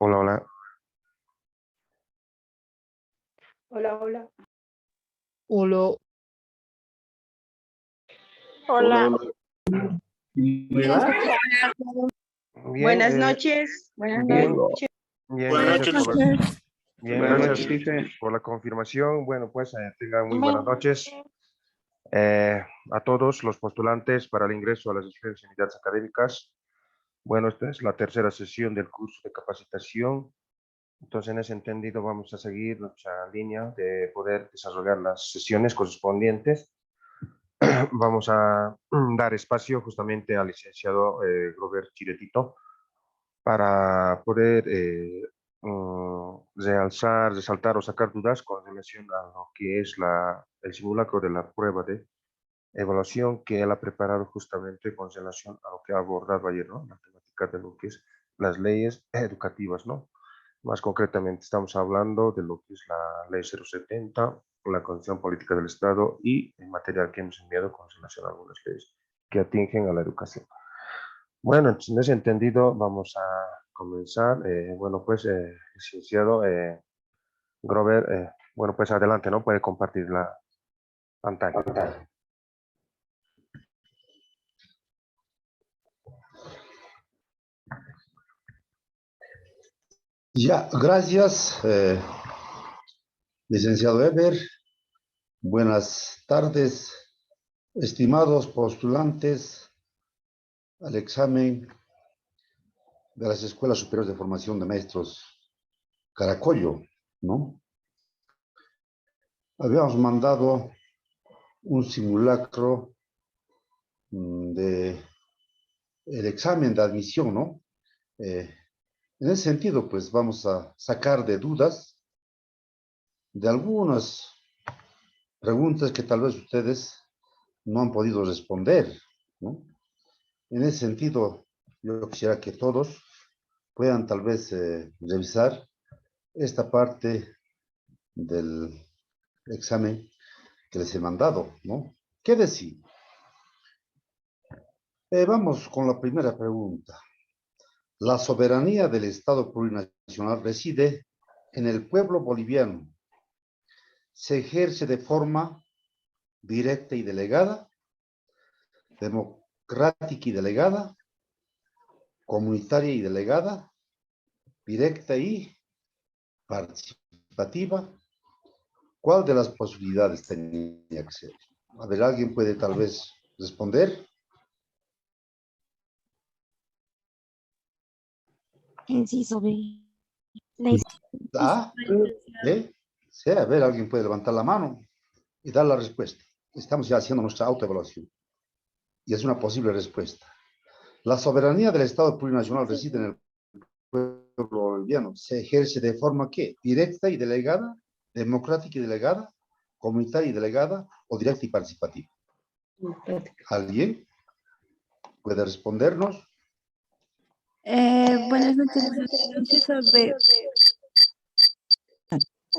Hola, hola. Hola, hola. Hola. Hola. Bien, Buenas noches. Buenas bien, noches. bien, Buenas gracias por bien, Buenas gracias noches, Quique. por la confirmación. Bueno, pues tengan muy buenas noches a todos los postulantes para el ingreso a las diferentes unidades académicas. Bueno, esta es la tercera sesión del curso de capacitación. Entonces, en ese entendido, vamos a seguir nuestra línea de poder desarrollar las sesiones correspondientes. Vamos a dar espacio justamente al licenciado Robert Chiretito para poder resaltar o sacar dudas con relación a lo que es el simulacro de la prueba de evaluación que él ha preparado justamente con relación a lo que ha abordado ayer, ¿no? La temática de lo que es las leyes educativas, ¿no? Más concretamente estamos hablando de lo que es la ley 070, la Constitución Política del Estado y el material que hemos enviado con relación a algunas leyes que atingen a la educación. Bueno, en ese entendido vamos a comenzar. Bueno, pues, licenciado Grover, bueno, pues adelante, ¿no? Puede compartir la pantalla. Ya, gracias, licenciado Eber. Buenas tardes, estimados postulantes al examen de las Escuelas Superiores de Formación de Maestros Caracollo, ¿no? Habíamos mandado un simulacro de el examen de admisión, ¿no? En ese sentido, pues vamos a sacar de dudas de algunas preguntas que tal vez ustedes no han podido responder, ¿no? En ese sentido, yo quisiera que todos puedan tal vez revisar esta parte del examen que les he mandado, ¿no? ¿Qué decir? Vamos con la primera pregunta. La soberanía del Estado plurinacional reside en el pueblo boliviano. Se ejerce de forma directa y delegada, democrática y delegada, comunitaria y delegada, directa y participativa. ¿Cuál de las posibilidades tenía que ser? A ver, ¿alguien puede tal vez responder? Inciso B. A, B, C. A ver, ¿alguien puede levantar la mano y dar la respuesta? Estamos ya haciendo nuestra autoevaluación. Y es una posible respuesta. La soberanía del Estado plurinacional reside en el pueblo boliviano. Se ejerce de forma ¿qué? Directa y delegada, democrática y delegada, comunitaria y delegada, o directa y participativa. ¿Alguien puede respondernos? Buenas noches. Inciso B.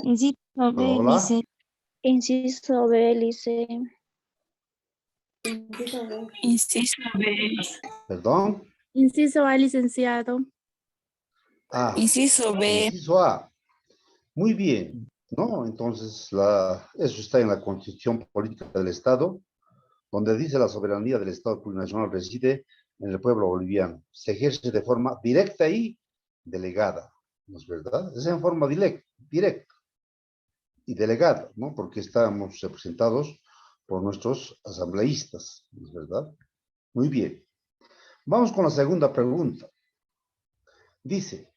Inciso B, Hola. dice. Inciso B, Lice. Inciso B. Perdón. Inciso A, licenciado. A. Inciso B. Inciso A. Muy bien, ¿no? Entonces, eso está en la Constitución Política del Estado, donde dice la soberanía del Estado plurinacional reside en el pueblo boliviano. Se ejerce de forma directa y delegada, ¿no es verdad? Es en forma directa y delegada, ¿no? Porque estamos representados por nuestros asambleístas, ¿no es verdad? Muy bien. Vamos con la segunda pregunta. Dice,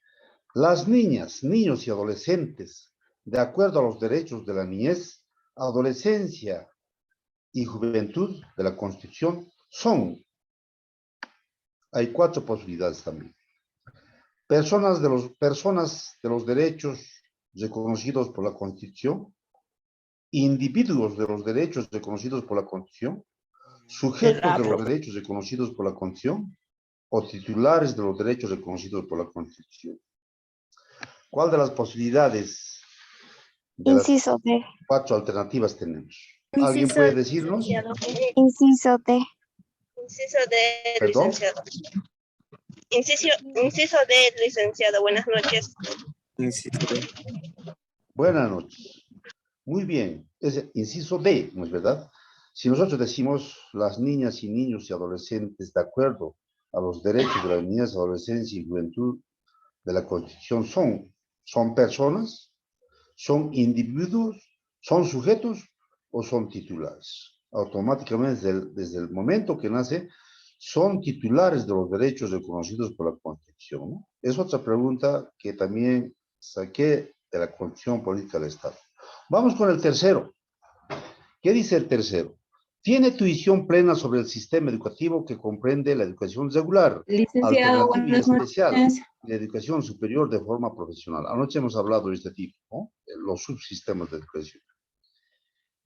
las niñas, niños y adolescentes, de acuerdo a los derechos de la niñez, adolescencia y juventud de la Constitución, hay 4 posibilidades también. Personas de los derechos reconocidos por la Constitución, individuos de los derechos reconocidos por la Constitución, sujetos de los derechos reconocidos por la Constitución, o titulares de los derechos reconocidos por la Constitución. ¿Cuál de las posibilidades de las Inciso D. 4 alternativas tenemos? ¿Alguien puede decirnos? Inciso D. Inciso D, ¿Perdón? licenciado. Inciso D, licenciado. Buenas noches. Buenas noches. Muy bien. Es el inciso D, ¿no es verdad? Si nosotros decimos las niñas y niños y adolescentes, de acuerdo a los derechos de las niñas, adolescencia y juventud de la Constitución, son personas, son individuos, son sujetos o son titulares. Automáticamente, desde el momento que nace, son titulares de los derechos reconocidos por la Constitución, ¿no? Es otra pregunta que también saqué de la Constitución Política del Estado. Vamos con el tercero. ¿Qué dice el tercero? Tiene tuición plena sobre el sistema educativo que comprende la educación regular, Licenciado, alternativa y buenas especial, noches. y la educación superior de forma profesional. Anoche hemos hablado de este tipo, ¿no? Los subsistemas de educación.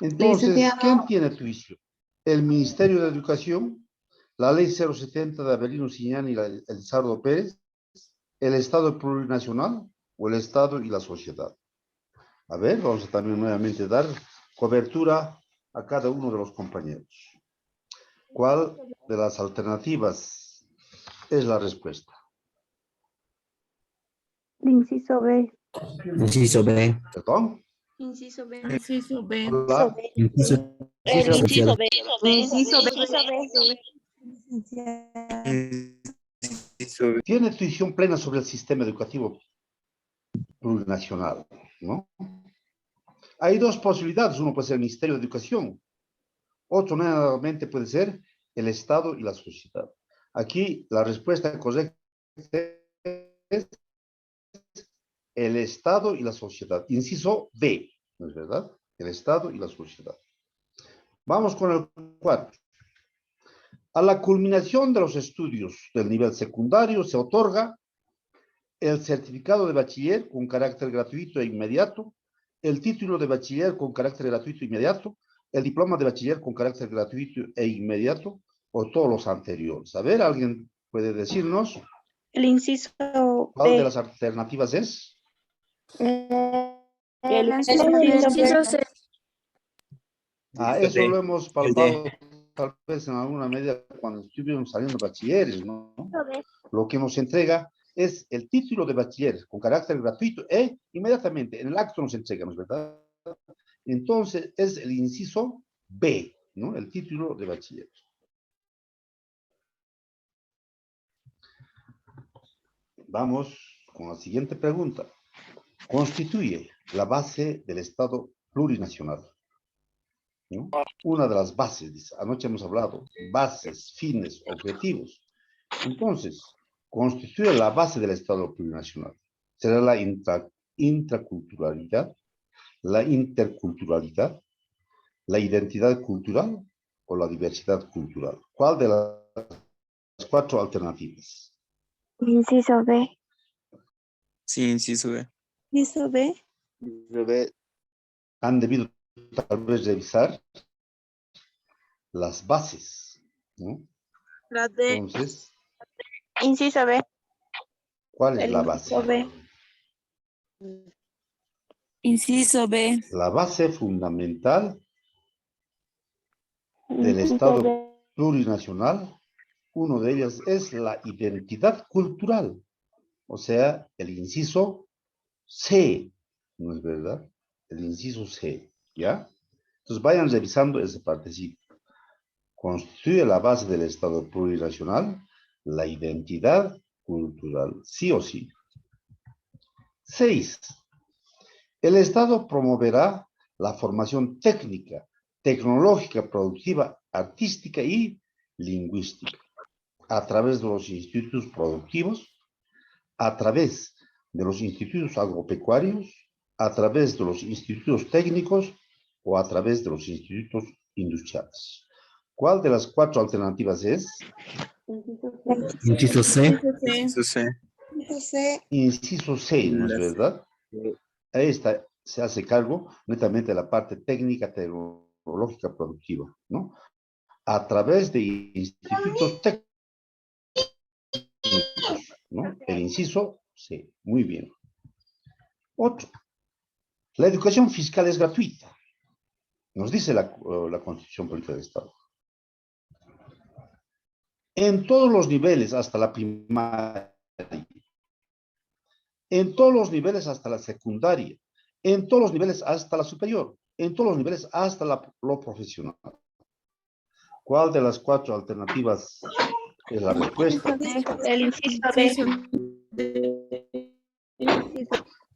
Entonces, Licenciado. ¿quién tiene tuición? El Ministerio de Educación, la Ley 070 de Avelino Siñán y Elizardo Pérez, el Estado plurinacional o el Estado y la sociedad. A ver, vamos a también nuevamente dar cobertura a cada uno de los compañeros. ¿Cuál de las alternativas es la respuesta? Inciso B. Inciso B. ¿Perdón? Inciso B. Inciso B. Hola. Inciso El inciso B. Inciso B. Tiene tuición plena sobre el sistema educativo plurinacional, ¿no? Hay dos posibilidades. Uno puede ser el Ministerio de Educación. Otro nuevamente puede ser el Estado y la sociedad. Aquí la respuesta correcta es el Estado y la sociedad. Inciso B, ¿no es verdad? El Estado y la sociedad. Vamos con el 4. A la culminación de los estudios del nivel secundario se otorga el certificado de bachiller con carácter gratuito e inmediato, el título de bachiller con carácter gratuito e inmediato, el diploma de bachiller con carácter gratuito e inmediato, o todos los anteriores. A ver, ¿alguien puede decirnos El inciso cuál de B. las alternativas es? El Inciso C. Eso lo hemos palpado tal vez en alguna medida cuando estuvimos saliendo bachilleres, ¿no? Lo que nos entrega es el título de bachiller con carácter gratuito e inmediatamente en el acto nos entrega, ¿no es verdad? Entonces es el inciso B, ¿no? El título de bachiller. Vamos con la siguiente pregunta. Constituye la base del Estado plurinacional, ¿no? Una de las bases, dice, anoche hemos hablado, bases, fines, objetivos. Entonces, constituye la base del Estado plurinacional. Será la intraculturalidad, la interculturalidad, la identidad cultural o la diversidad cultural. ¿Cuál de las cuatro alternativas? Inciso B. Sí, inciso B. Inciso B. Han debido tal vez revisar las bases, ¿no? La D. Entonces, Inciso B. ¿cuál es El la base? inciso B. Inciso B. La base fundamental del Inciso Estado B. plurinacional, uno de ellas es la identidad cultural, o sea, el inciso C, ¿no es verdad? El inciso C, ¿ya? Entonces vayan revisando esa partecita. Constituye la base del Estado plurinacional la identidad cultural, sí o sí. 6. El Estado promoverá la formación técnica, tecnológica, productiva, artística y lingüística a través de los institutos productivos, a través de los institutos agropecuarios, a través de los institutos técnicos o a través de los institutos industriales. ¿Cuál de las cuatro alternativas es? Inciso C. Inciso C. Inciso C. Inciso C, ¿no es verdad? Ahí está, se hace cargo netamente de la parte técnica, tecnológica, productiva, ¿no? A través de institutos técnicos, ¿no? El inciso C, muy bien. Otro, la educación fiscal es gratuita, nos dice la Constitución Política del Estado. en todos los niveles hasta la primaria, en todos los niveles hasta la secundaria, en todos los niveles hasta la superior, en todos los niveles hasta lo profesional. ¿Cuál de las 4 alternativas es la respuesta? El inciso B.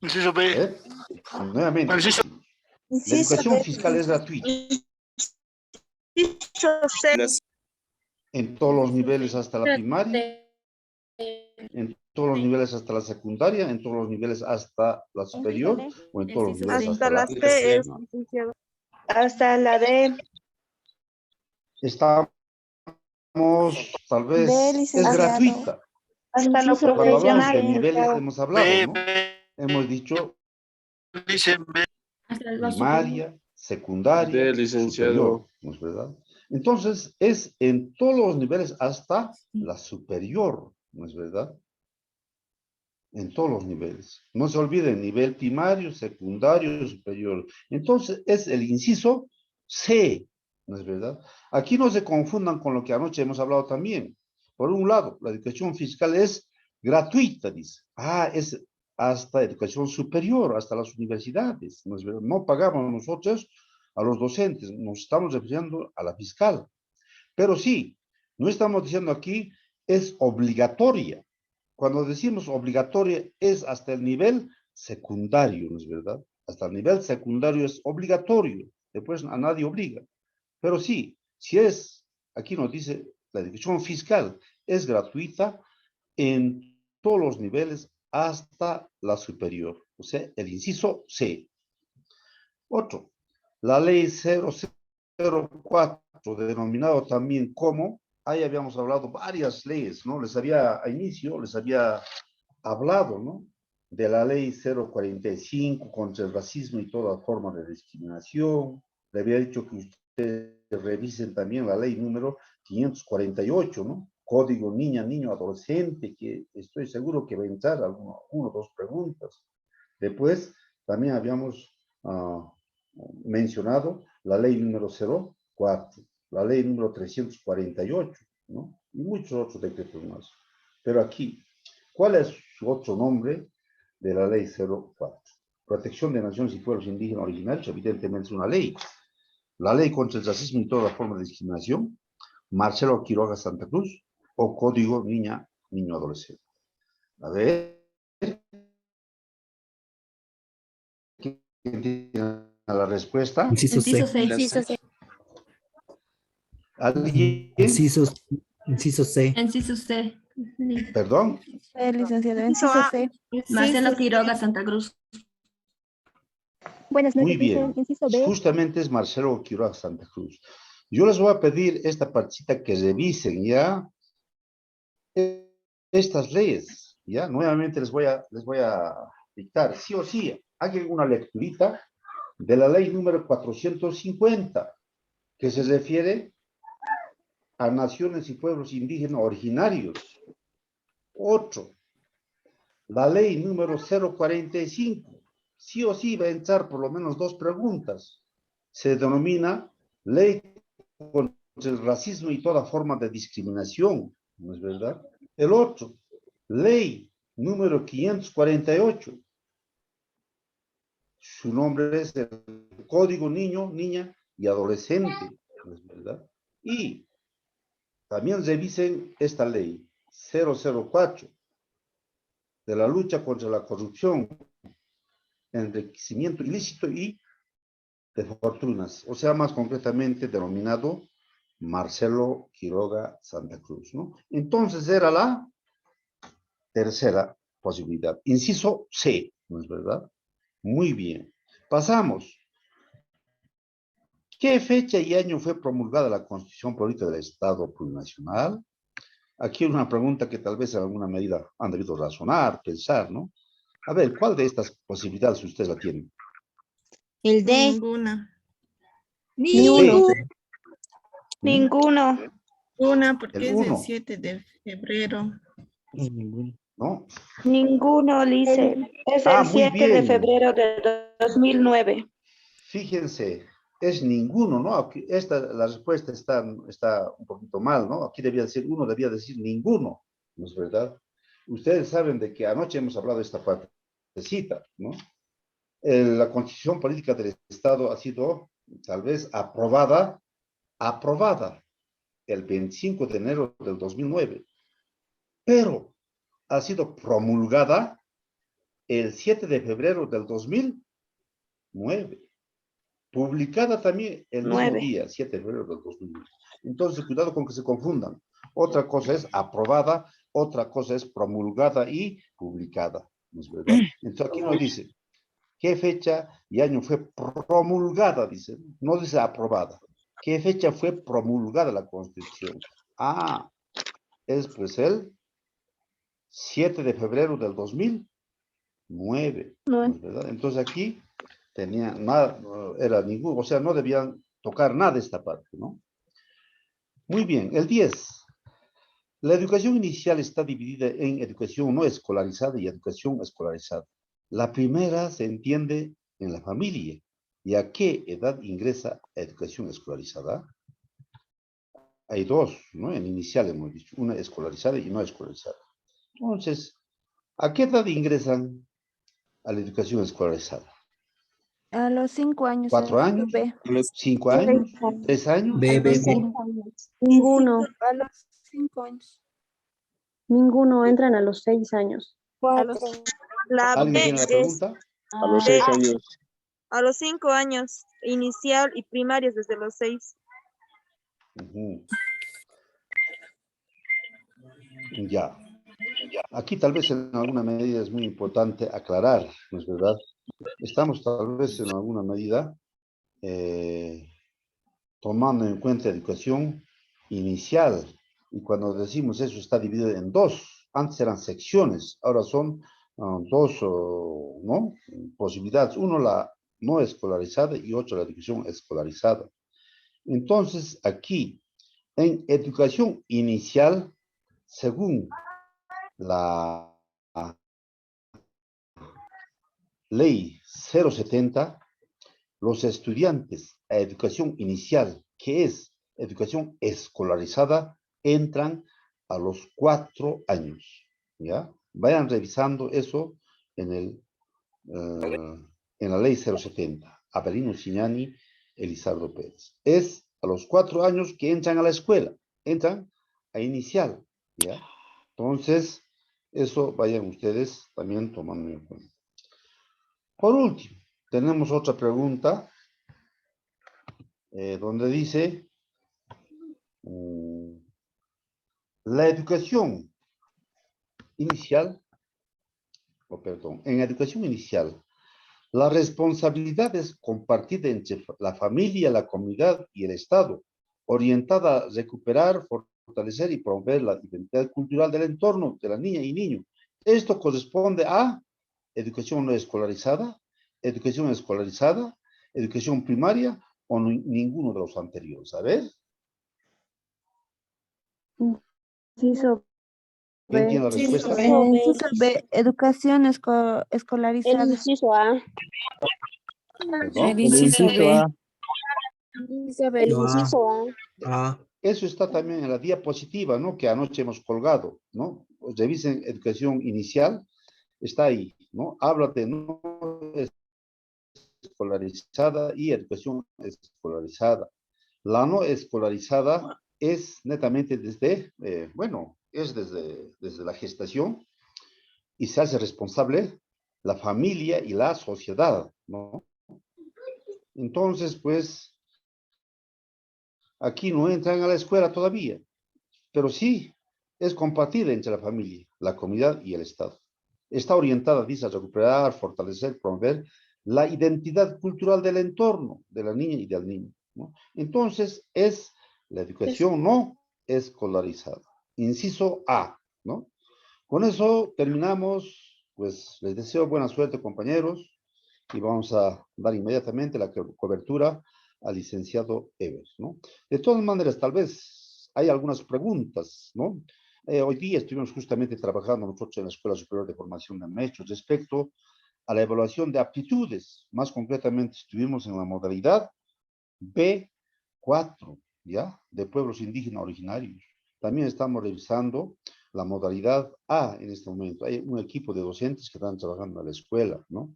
Inciso B. ¿Eh? Nuevamente, Inciso la educación fiscal es gratuita Inciso C. en todos los niveles hasta la primaria, en todos los niveles hasta la secundaria, en todos los niveles hasta la superior o en todos los niveles Hasta hasta la la C es profesional. licenciado. Hasta la D. Estamos, tal vez, B, es licenciado. gratuita. Hasta lo Inciso B. Cuando hablamos de profesional. niveles hemos hablado, B, ¿no? B, Hemos dicho dice B. primaria, secundaria, superior, ¿no es verdad? Entonces, es en todos los niveles hasta la superior, ¿no es verdad? En todos los niveles. No se olviden, nivel primario, secundario, superior. Entonces, es el inciso C, ¿no es verdad? Aquí no se confundan con lo que anoche hemos hablado también. Por un lado, la educación fiscal es gratuita, dice. Ah, es hasta educación superior, hasta las universidades, ¿no es verdad? No pagamos nosotros a los docentes, nos estamos refiriendo a la fiscal. Pero sí, no estamos diciendo aquí es obligatoria. Cuando decimos obligatoria es hasta el nivel secundario, ¿no es verdad? Hasta el nivel secundario es obligatorio, después a nadie obliga. Pero sí, si es, aquí nos dice, la educación fiscal es gratuita en todos los niveles hasta la superior, o sea, el inciso C. Otro, la ley 004, denominado también como, ahí habíamos hablado varias leyes, ¿no? A inicio les había hablado, ¿no? De la ley 045 contra el racismo y toda forma de discriminación. Le había dicho que ustedes revisen también la ley número 548, ¿no? Código niña, niño, adolescente, que estoy seguro que va a entrar una o dos preguntas. Después, también habíamos mencionado la ley número 04, la ley número 348, ¿no? Y muchos otros decretos más. Pero aquí, ¿cuál es su otro nombre de la ley 04? Protección de naciones y pueblos indígenas originarios, evidentemente es una ley. La ley contra el racismo y toda forma de discriminación, Marcelo Quiroga Santa Cruz, o Código Niña, Niño, Adolescente. A ver. ¿Quién tiene la respuesta? Inciso C. Inciso C. ¿Alguien? Inciso C. Inciso C. Perdón. B, licenciado. Inciso Inciso A. C. Marcelo Quiroga, Santa Cruz. Buenas Muy noches, bien. inciso B. Justamente es Marcelo Quiroga Santa Cruz. Yo les voy a pedir esta partita que revisen ya estas leyes. Ya nuevamente les voy a dictar, sí o sí, hagan una lecturita de la ley número 450, que se refiere a naciones y pueblos indígenas originarios. Otro, la ley número 045, sí o sí va a entrar por lo menos dos preguntas. Se denomina ley contra el racismo y toda forma de discriminación, ¿no es verdad? El otro, ley número 548. Su nombre es el Código Niño, Niña y Adolescente, ¿no es verdad? Y también revisen esta ley 004 de la lucha contra la corrupción, enriquecimiento ilícito y de fortunas, o sea, más concretamente denominado Marcelo Quiroga Santa Cruz, ¿no? Entonces era la tercera posibilidad. Inciso C, ¿no es verdad? Muy bien. Pasamos. ¿Qué fecha y año fue promulgada la Constitución Política del Estado Plurinacional? Aquí una pregunta que tal vez en alguna medida han debido razonar, pensar, ¿no? A ver, ¿cuál de estas posibilidades ustedes la tienen? El D. Ninguna. Ni uno. Ninguno. Una porque El es el 1, 7 de febrero. ¿no? Ninguno, Lice. Es Ah, el muy 7 de bien. febrero de 2009. Fíjense, es ninguno, ¿no? Aquí, la respuesta está un poquito mal, ¿no? Aquí debía decir uno, debía decir ninguno, ¿no es verdad? Ustedes saben de que anoche hemos hablado de esta partecita, ¿no? La Constitución Política del Estado ha sido, tal vez, aprobada el 25 de enero del 2009, pero ha sido promulgada el 7 de febrero del 2009. Publicada también el mismo 9. día, 7 de febrero del 2009. Entonces, cuidado con que se confundan. Otra cosa es aprobada, otra cosa es promulgada y publicada, ¿no es verdad? Entonces, aquí nos dice qué fecha y año fue promulgada, dice, no dice aprobada. ¿Qué fecha fue promulgada la Constitución? Ah, es pues el 7 de febrero del 2009, ¿no es verdad? Entonces aquí tenía nada, no era ninguno, o sea, no debían tocar nada de esta parte, ¿no? Muy bien, el 10. La educación inicial está dividida en educación no escolarizada y educación escolarizada. La primera se entiende en la familia. ¿Y a qué edad ingresa a educación escolarizada? Hay dos, ¿no? En inicial hemos dicho, una escolarizada y no escolarizada. Entonces, ¿a qué edad ingresan a la educación escolarizada? A los 5 años. 4 años, B. 5 años, 3 años. B, B, B. Ninguno, A los 5 años. ninguno entran a los 6 años. A los 4. La ¿Alguien B tiene la es pregunta? A los de 6 años. a los 5 años, inicial y primarios desde los 6. Ujú. Ya. Aquí tal vez en alguna medida es muy importante aclarar, ¿no es verdad? Estamos tal vez en alguna medida tomando en cuenta educación inicial. Y cuando decimos eso está dividido en dos. Antes eran secciones, ahora son dos, ¿no? Posibilidades. Uno la no escolarizada y otro la educación escolarizada. Entonces, aquí, en educación inicial, según la ley 070, los estudiantes a educación inicial, que es educación escolarizada, entran a los 4 años, ¿ya? Vayan revisando eso en la ley 070, Avelino Signani, Elizardo Pérez. Es a los 4 años que entran a la escuela, entran a inicial, ¿ya? Entonces, eso vayan ustedes también tomando en cuenta. Por último, tenemos otra pregunta donde dice la educación inicial, en educación inicial, la responsabilidad es compartida entre la familia, la comunidad y el Estado, orientada a recuperar, fortalecer y promover la identidad cultural del entorno de la niña y niño. Esto corresponde a educación no escolarizada, educación primaria o ninguno de los anteriores. A ver. Inciso ¿Quién B. tiene la respuesta? Inciso B. Educación El escolarizada. inciso A. ¿Perdón? El inciso B. El Yo A. inciso A. A. Eso está también en la diapositiva, ¿no? Que anoche hemos colgado, ¿no? Revisen educación inicial, está ahí, ¿no? Habla de no escolarizada y educación escolarizada. La no escolarizada es netamente desde, bueno, es desde la gestación y se hace responsable la familia y la sociedad, ¿no? Entonces, pues, aquí no entran a la escuela todavía, pero sí es compartida entre la familia, la comunidad y el Estado. Está orientada, dice, a recuperar, fortalecer, promover la identidad cultural del entorno de la niña y del niño, ¿no? Entonces, es la educación no escolarizada. Inciso A, ¿no? Con eso terminamos, pues les deseo buena suerte, compañeros, y vamos a dar inmediatamente la cobertura al licenciado Evers, ¿no? De todas maneras, tal vez hay algunas preguntas, ¿no? Hoy día estuvimos justamente trabajando nosotros en la Escuela Superior de Formación de Maestros respecto a la evaluación de aptitudes. Más concretamente, estuvimos en la modalidad B4, ¿ya? De pueblos indígenas originarios. También estamos revisando la modalidad A en este momento. Hay un equipo de docentes que están trabajando en la escuela, ¿no?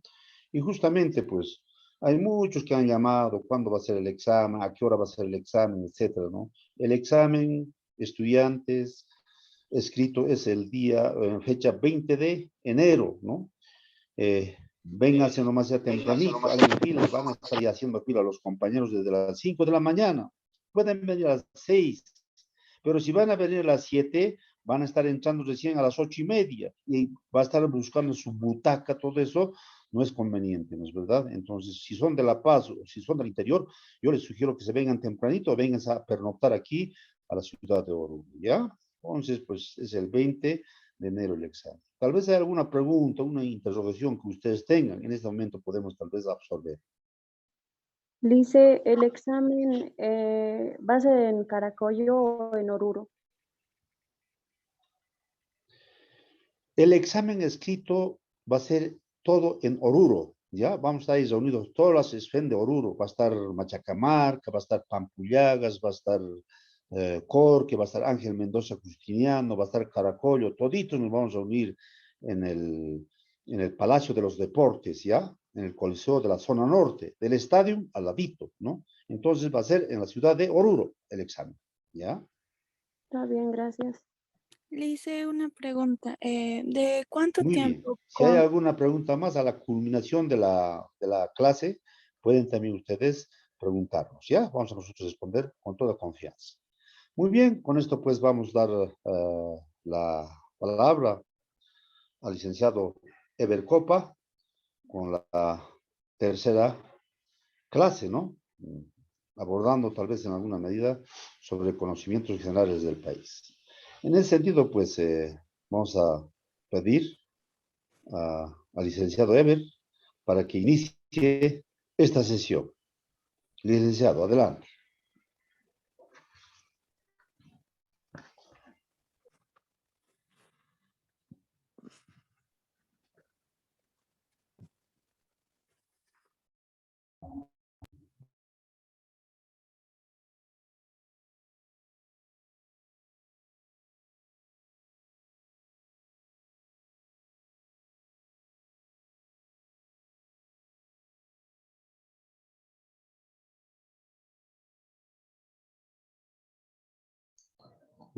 Y justamente, pues, hay muchos que han llamado, cuándo va a ser el examen, a qué hora va a ser el examen, etcétera, ¿no? El examen, estudiantes, escrito es el día, fecha 20 de enero, ¿no? Vénganse nomás ya tempranito, hagan fila, van a estar ya haciendo fila los compañeros desde las 5 de la mañana. Pueden venir a las 6, pero si van a venir a las 7, van a estar entrando recién a las 8:30 y va a estar buscando su butaca, todo eso no es conveniente, ¿no es verdad? Entonces, si son de La Paz o si son del interior, yo les sugiero que se vengan tempranito, vengan a pernoctar aquí a la ciudad de Oruro, ¿ya? Entonces, pues es el 20 de enero el examen. Tal vez hay alguna pregunta, una interrogación que ustedes tengan. En este momento podemos tal vez absorber. Dice, ¿el examen va a ser en Caracollo o en Oruro? El examen escrito va a ser todo en Oruro, ¿ya? Vamos a ir reunidos todas las esferas de Oruro. Va a estar Machacamarca, va a estar Pampullagas, va a estar Corque, va a estar Ángel Mendoza Justiniano, va a estar Caracollo. Toditos nos vamos a unir en el Palacio de los Deportes, ¿ya? En el Coliseo de la zona norte, del estadio al ladito, ¿no? Entonces va a ser en la ciudad de Oruro el examen, ¿ya? Está bien, gracias. Le hice una pregunta. ¿De cuánto Muy bien. tiempo Si hay alguna pregunta más a la culminación de la clase, pueden también ustedes preguntarnos, ¿ya? Vamos a nosotros responder con toda confianza. Muy bien, con esto pues vamos a dar la palabra al licenciado Eber Copa con la tercera clase, ¿no? Abordando tal vez en alguna medida sobre conocimientos generales del país. En ese sentido, pues vamos a pedir al licenciado Eber para que inicie esta sesión. Licenciado, adelante.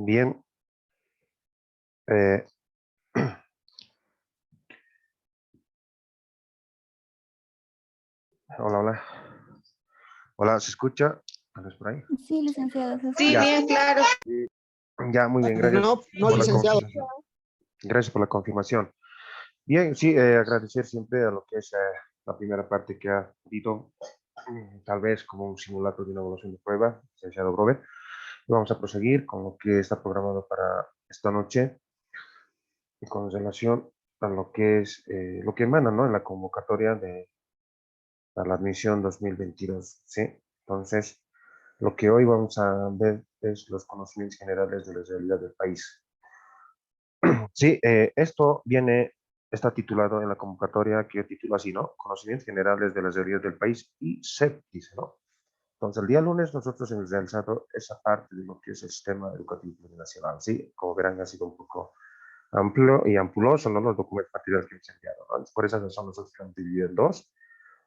Bien. eh, hola, hola. Hola, ¿se escucha? ¿Tal vez por ahí? Sí, licenciado. Se Sí, escucha. bien, claro. Ya, muy bien, gracias. No, por la licenciado. confirmación. Gracias por la confirmación. Bien, sí, agradecer siempre a lo que es la primera parte que ha habido, tal vez como un simulacro de una evaluación de prueba, licenciado Robert. Y vamos a proseguir con lo que está programado para esta noche y con relación a lo que es lo que emana, ¿no? En la convocatoria para la admisión 2022, ¿sí? Entonces, lo que hoy vamos a ver es los conocimientos generales de la realidad del país. Sí, esto está titulado en la convocatoria que yo titulo así, ¿no? Conocimientos generales de la realidad del país y SEP, dice, ¿no? Entonces, el día lunes nosotros hemos realizado esa parte de lo que es el sistema educativo nacional, ¿sí? Como verán, ha sido un poco amplio y ampuloso, ¿no? Los documentos materiales que hemos enviado, ¿no? Por esa razón nosotros hemos dividido en dos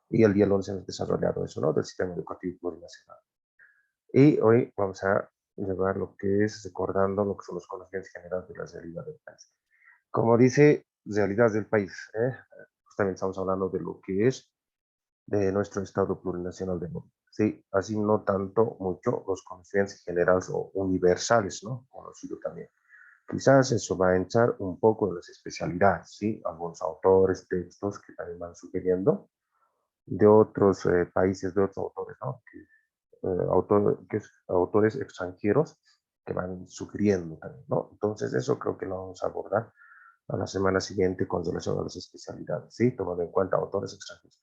y el día lunes hemos desarrollado eso, ¿no? Del sistema educativo plurinacional. Y hoy vamos a llevar lo que es recordando lo que son los conocimientos generales de la realidad del país. Como dice, realidad del país, justamente estamos hablando de lo que es de nuestro Estado plurinacional de Bolivia. Sí, así no tanto mucho los conocimientos generales o universales, ¿no? Conocido también. Quizás eso va a entrar un poco en las especialidades, ¿sí? Algunos autores, textos que también van sugiriendo de otros países, de otros autores, ¿no? Autores extranjeros que van sugiriendo también, ¿no? Entonces eso creo que lo vamos a abordar a la semana siguiente con relación a las especialidades, ¿sí? Tomando en cuenta autores extranjeros.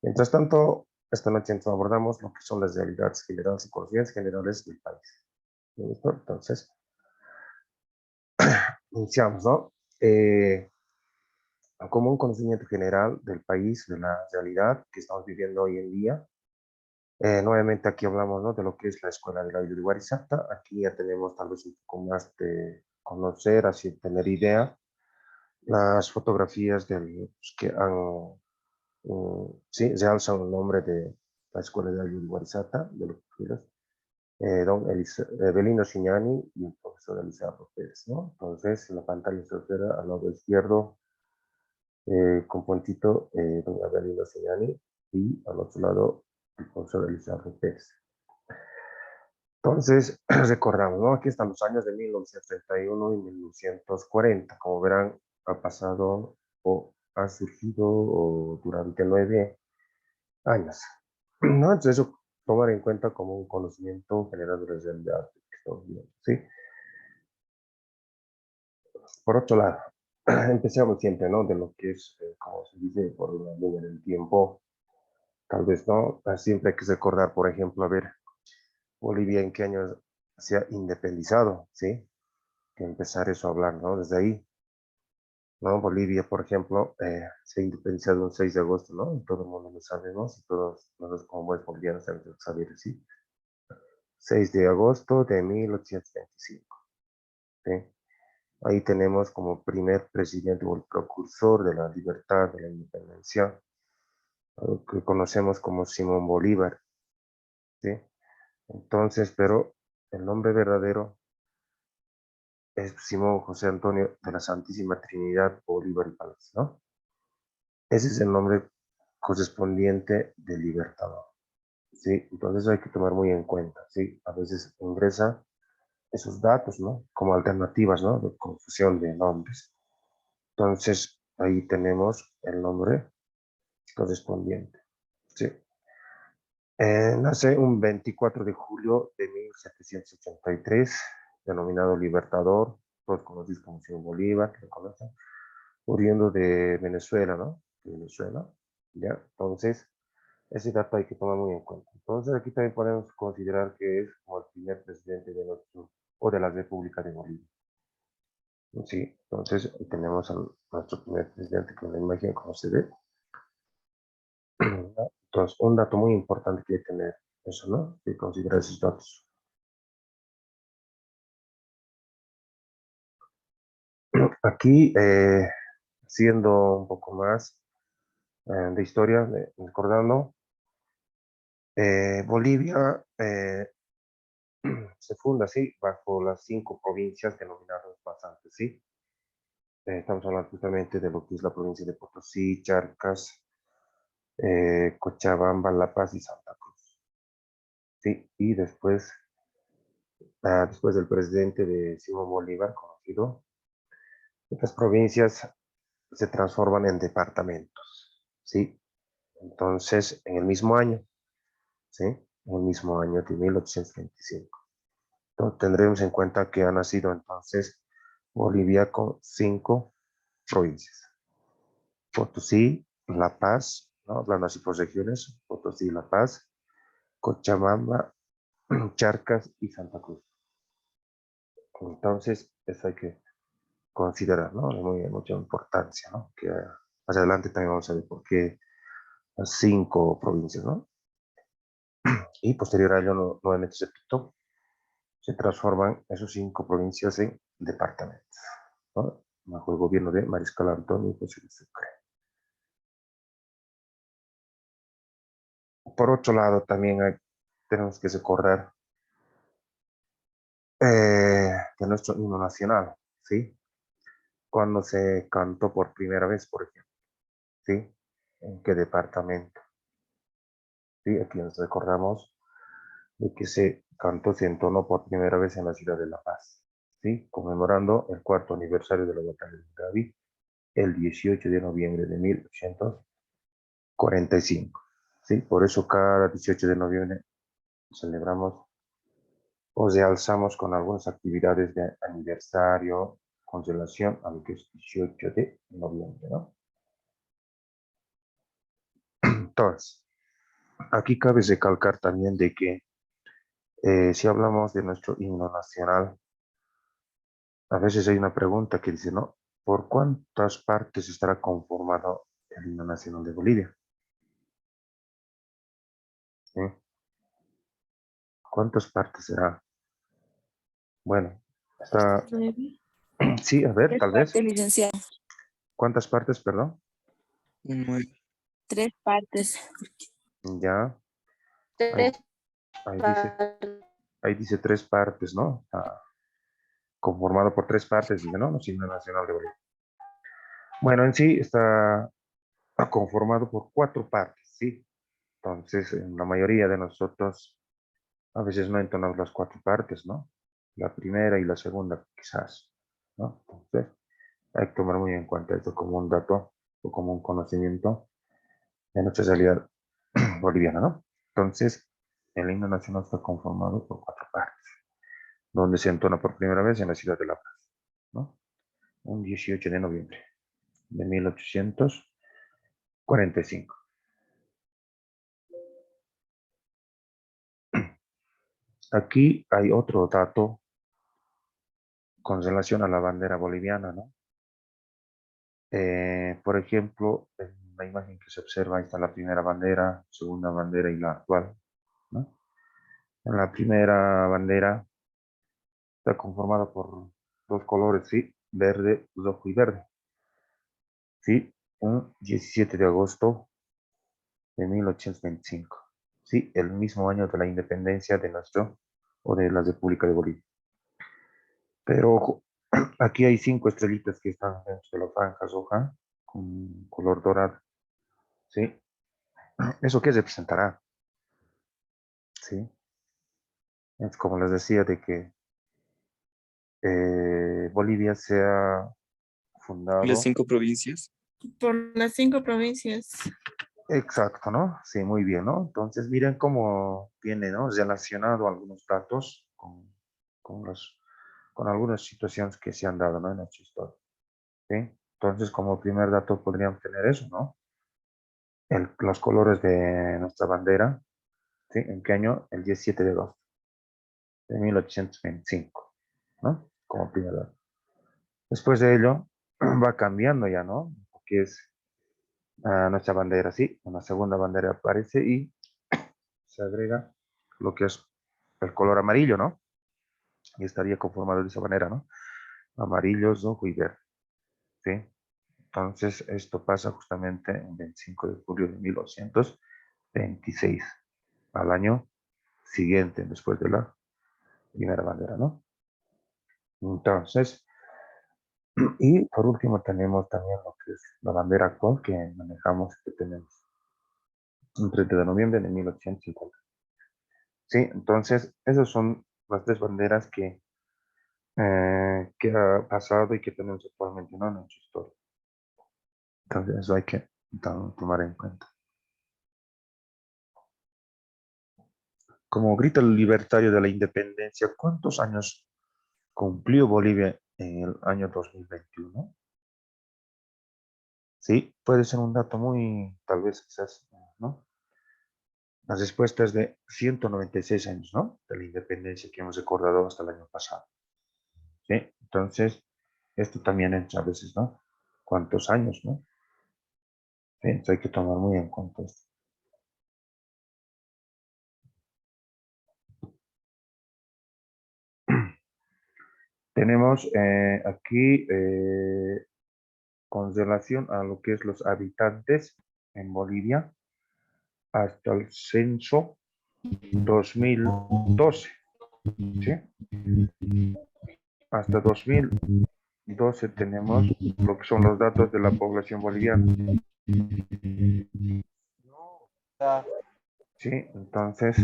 Mientras tanto, esta noche abordamos lo que son las realidades generales y conocimientos generales del país. ¿Listo? Entonces, iniciamos, ¿no? Como un conocimiento general del país, de la realidad que estamos viviendo hoy en día, Nuevamente aquí hablamos, ¿no?, de lo que es la Escuela de la Vida de Guarizata. Aquí ya tenemos tal vez un poco más de conocer, así tener idea, las fotografías de los que han, sí, se alzan el nombre de la Escuela de la Vida de Guarizata, de los perfiles, don Belino Signani y el profesor Elizardo Pérez, ¿no? Entonces, en la pantalla trasera, al lado izquierdo, con puntito, don Belino Signani, y al otro lado, el profesor Elizardo Pérez. Entonces, recordamos, ¿no? Aquí están los años de 1931 y 1940. Como verán, ha pasado o ha surgido durante 9 años, ¿no? Entonces, eso tomar en cuenta como un conocimiento general de la realidad que estamos viendo, ¿sí? Por otro lado, empecemos siempre, ¿no?, de lo que es, como se dice, por una línea del tiempo. Tal vez, ¿no? Siempre hay que recordar, por ejemplo, a ver, Bolivia en qué año se ha independizado, ¿sí? Que empezar eso a hablar, ¿no? Desde ahí, ¿no? Bolivia, por ejemplo, se ha independizado el 6 de agosto, ¿no? Y todo el mundo lo sabemos, y todos nosotros como buenos bolivianos tenemos que saber, ¿sí? 6 de agosto de 1825, ¿sí? Ahí tenemos como primer presidente o el precursor de la libertad, de la independencia, lo que conocemos como Simón Bolívar, ¿sí? Entonces, pero el nombre verdadero es Simón José Antonio de la Santísima Trinidad Bolívar y Palacio, ¿no? Ese es el nombre correspondiente del libertador, ¿sí? Entonces hay que tomar muy en cuenta, ¿sí? A veces ingresa esos datos, ¿no?, como alternativas, ¿no?, de confusión de nombres. Entonces, ahí tenemos el nombre correspondiente, ¿sí? Nace un 24 de julio de 1783, denominado Libertador, todos conocidos como Simón Bolívar, que lo conocen, oriundo de Venezuela, ¿no? De Venezuela, ¿ya? Entonces, ese dato hay que tomar muy en cuenta. Entonces, aquí también podemos considerar que es como el primer presidente de nuestro, o de la República de Bolivia. Sí, entonces ahí tenemos a nuestro primer presidente, que en la imagen como se ve. ¿No? Entonces, un dato muy importante que hay que tener, eso, ¿no? Que considerar esos datos. Aquí, siendo un poco más de historia, recordando, Bolivia se funda así, bajo las 5 provincias denominadas más antes, ¿sí? Estamos hablando justamente de lo que es la provincia de Potosí, Charcas, Cochabamba, La Paz y Santa Cruz, ¿sí? Y después, después del presidente de Simón Bolívar, conocido, estas provincias se transforman en departamentos, ¿sí? Entonces, en el mismo año, ¿sí? En el mismo año de 1825. Entonces, tendremos en cuenta que ha nacido entonces Bolivia con 5 provincias. Potosí, La Paz, ¿no? Hablando así por regiones, Potosí, La Paz, Cochabamba, Charcas y Santa Cruz. Entonces, eso hay que considerar, ¿no? De mucha importancia, ¿no? Que más adelante también vamos a ver por qué las 5 provincias, ¿no? Y posterior a ello, nuevamente se repito, se transforman esos 5 provincias en departamentos, ¿no? Bajo el gobierno de Mariscal Antonio José de Sucre. Por otro lado, también tenemos que recordar de nuestro himno nacional, ¿sí? Cuando se cantó por primera vez, por ejemplo, ¿sí? ¿En qué departamento? ¿Sí? Aquí nos recordamos de que se cantó, se entonó por primera vez en la ciudad de La Paz, ¿sí? Conmemorando el 4º aniversario de la batalla de Gavi, el 18 de noviembre de 1845, ¿sí? Por eso cada 18 de noviembre celebramos o realzamos con algunas actividades de aniversario con relación a lo que es 18 de noviembre, ¿no? Entonces, aquí cabe recalcar también de que si hablamos de nuestro himno nacional, a veces hay una pregunta que dice, ¿no? ¿Por cuántas partes estará conformado el himno nacional de Bolivia? ¿Sí? ¿Cuántas partes será? Bueno, está... 9. Sí, a ver, Tres tal vez. partes, licenciado. ¿Cuántas partes, perdón? 9. 3 partes. Ya, ahí, ahí dice 3 partes, ¿no? Está conformado por 3 partes, dice, ¿no? El himno nacional de Bolivia. Bueno, en sí está conformado por 4 partes, ¿sí? Entonces, en la mayoría de nosotros, a veces no entonamos las 4 partes, ¿no? La primera y la segunda, quizás, ¿no? Entonces, hay que tomar muy en cuenta esto como un dato o como un conocimiento de nuestra realidad boliviana, ¿no? Entonces, el himno nacional está conformado por 4 partes, donde se entona por primera vez en la ciudad de La Paz, ¿no? Un 18 de noviembre de 1845. Aquí hay otro dato con relación a la bandera boliviana, ¿no? Por ejemplo, en la imagen que se observa, ahí está la primera bandera, segunda bandera y la actual, ¿no? En la primera bandera está conformada por 2 colores, ¿sí? Verde, rojo y verde, ¿sí? Un 17 de agosto de 1825, ¿sí? El mismo año de la independencia de nuestro, o de la República de Bolivia. Pero ojo, aquí hay 5 estrellitas que están dentro de la franja roja con color dorado, ¿sí? ¿Eso qué representará? ¿Sí? Es como les decía de que Bolivia se ha fundado. Las 5 provincias. Por las 5 provincias. Exacto, ¿no? Sí, muy bien, ¿no? Entonces miren cómo viene, ¿no? Relacionado algunos datos con algunas situaciones que se han dado, ¿no? En nuestra historia, ¿sí? Entonces, como primer dato podríamos tener eso, ¿no? Los colores de nuestra bandera, ¿sí? ¿En qué año? El 17 de agosto de 1825, ¿no? Como primer dato. Después de ello, va cambiando ya, ¿no? Porque es nuestra bandera, ¿sí? Una segunda bandera aparece y se agrega lo que es el color amarillo, ¿no? Y estaría conformado de esa manera, ¿no? Amarillo, rojo y verde, ¿sí? Entonces, esto pasa justamente el 25 de julio de 1826, al año siguiente, después de la primera bandera, ¿no? Entonces, y por último tenemos también lo que es la bandera actual que manejamos, que tenemos un 30 de noviembre de 1850. Sí, entonces, esas son las 3 banderas que ha pasado y que tenemos actualmente, ¿no? En nuestra historia. Entonces, eso hay que tomar en cuenta. Como grito libertario de la independencia, ¿cuántos años cumplió Bolivia en el año 2021? Sí, puede ser un dato muy, tal vez quizás, ¿no? La respuesta es de 196 años, ¿no? De la independencia que hemos recordado hasta el año pasado. ¿Sí? Entonces, esto también entra a veces, ¿no? ¿Cuántos años, no? Sí, entonces hay que tomar muy en cuenta esto. Tenemos aquí, con relación a lo que es los habitantes en Bolivia, hasta el censo 2012, ¿sí? Hasta 2012 tenemos lo que son los datos de la población boliviana. Sí, entonces...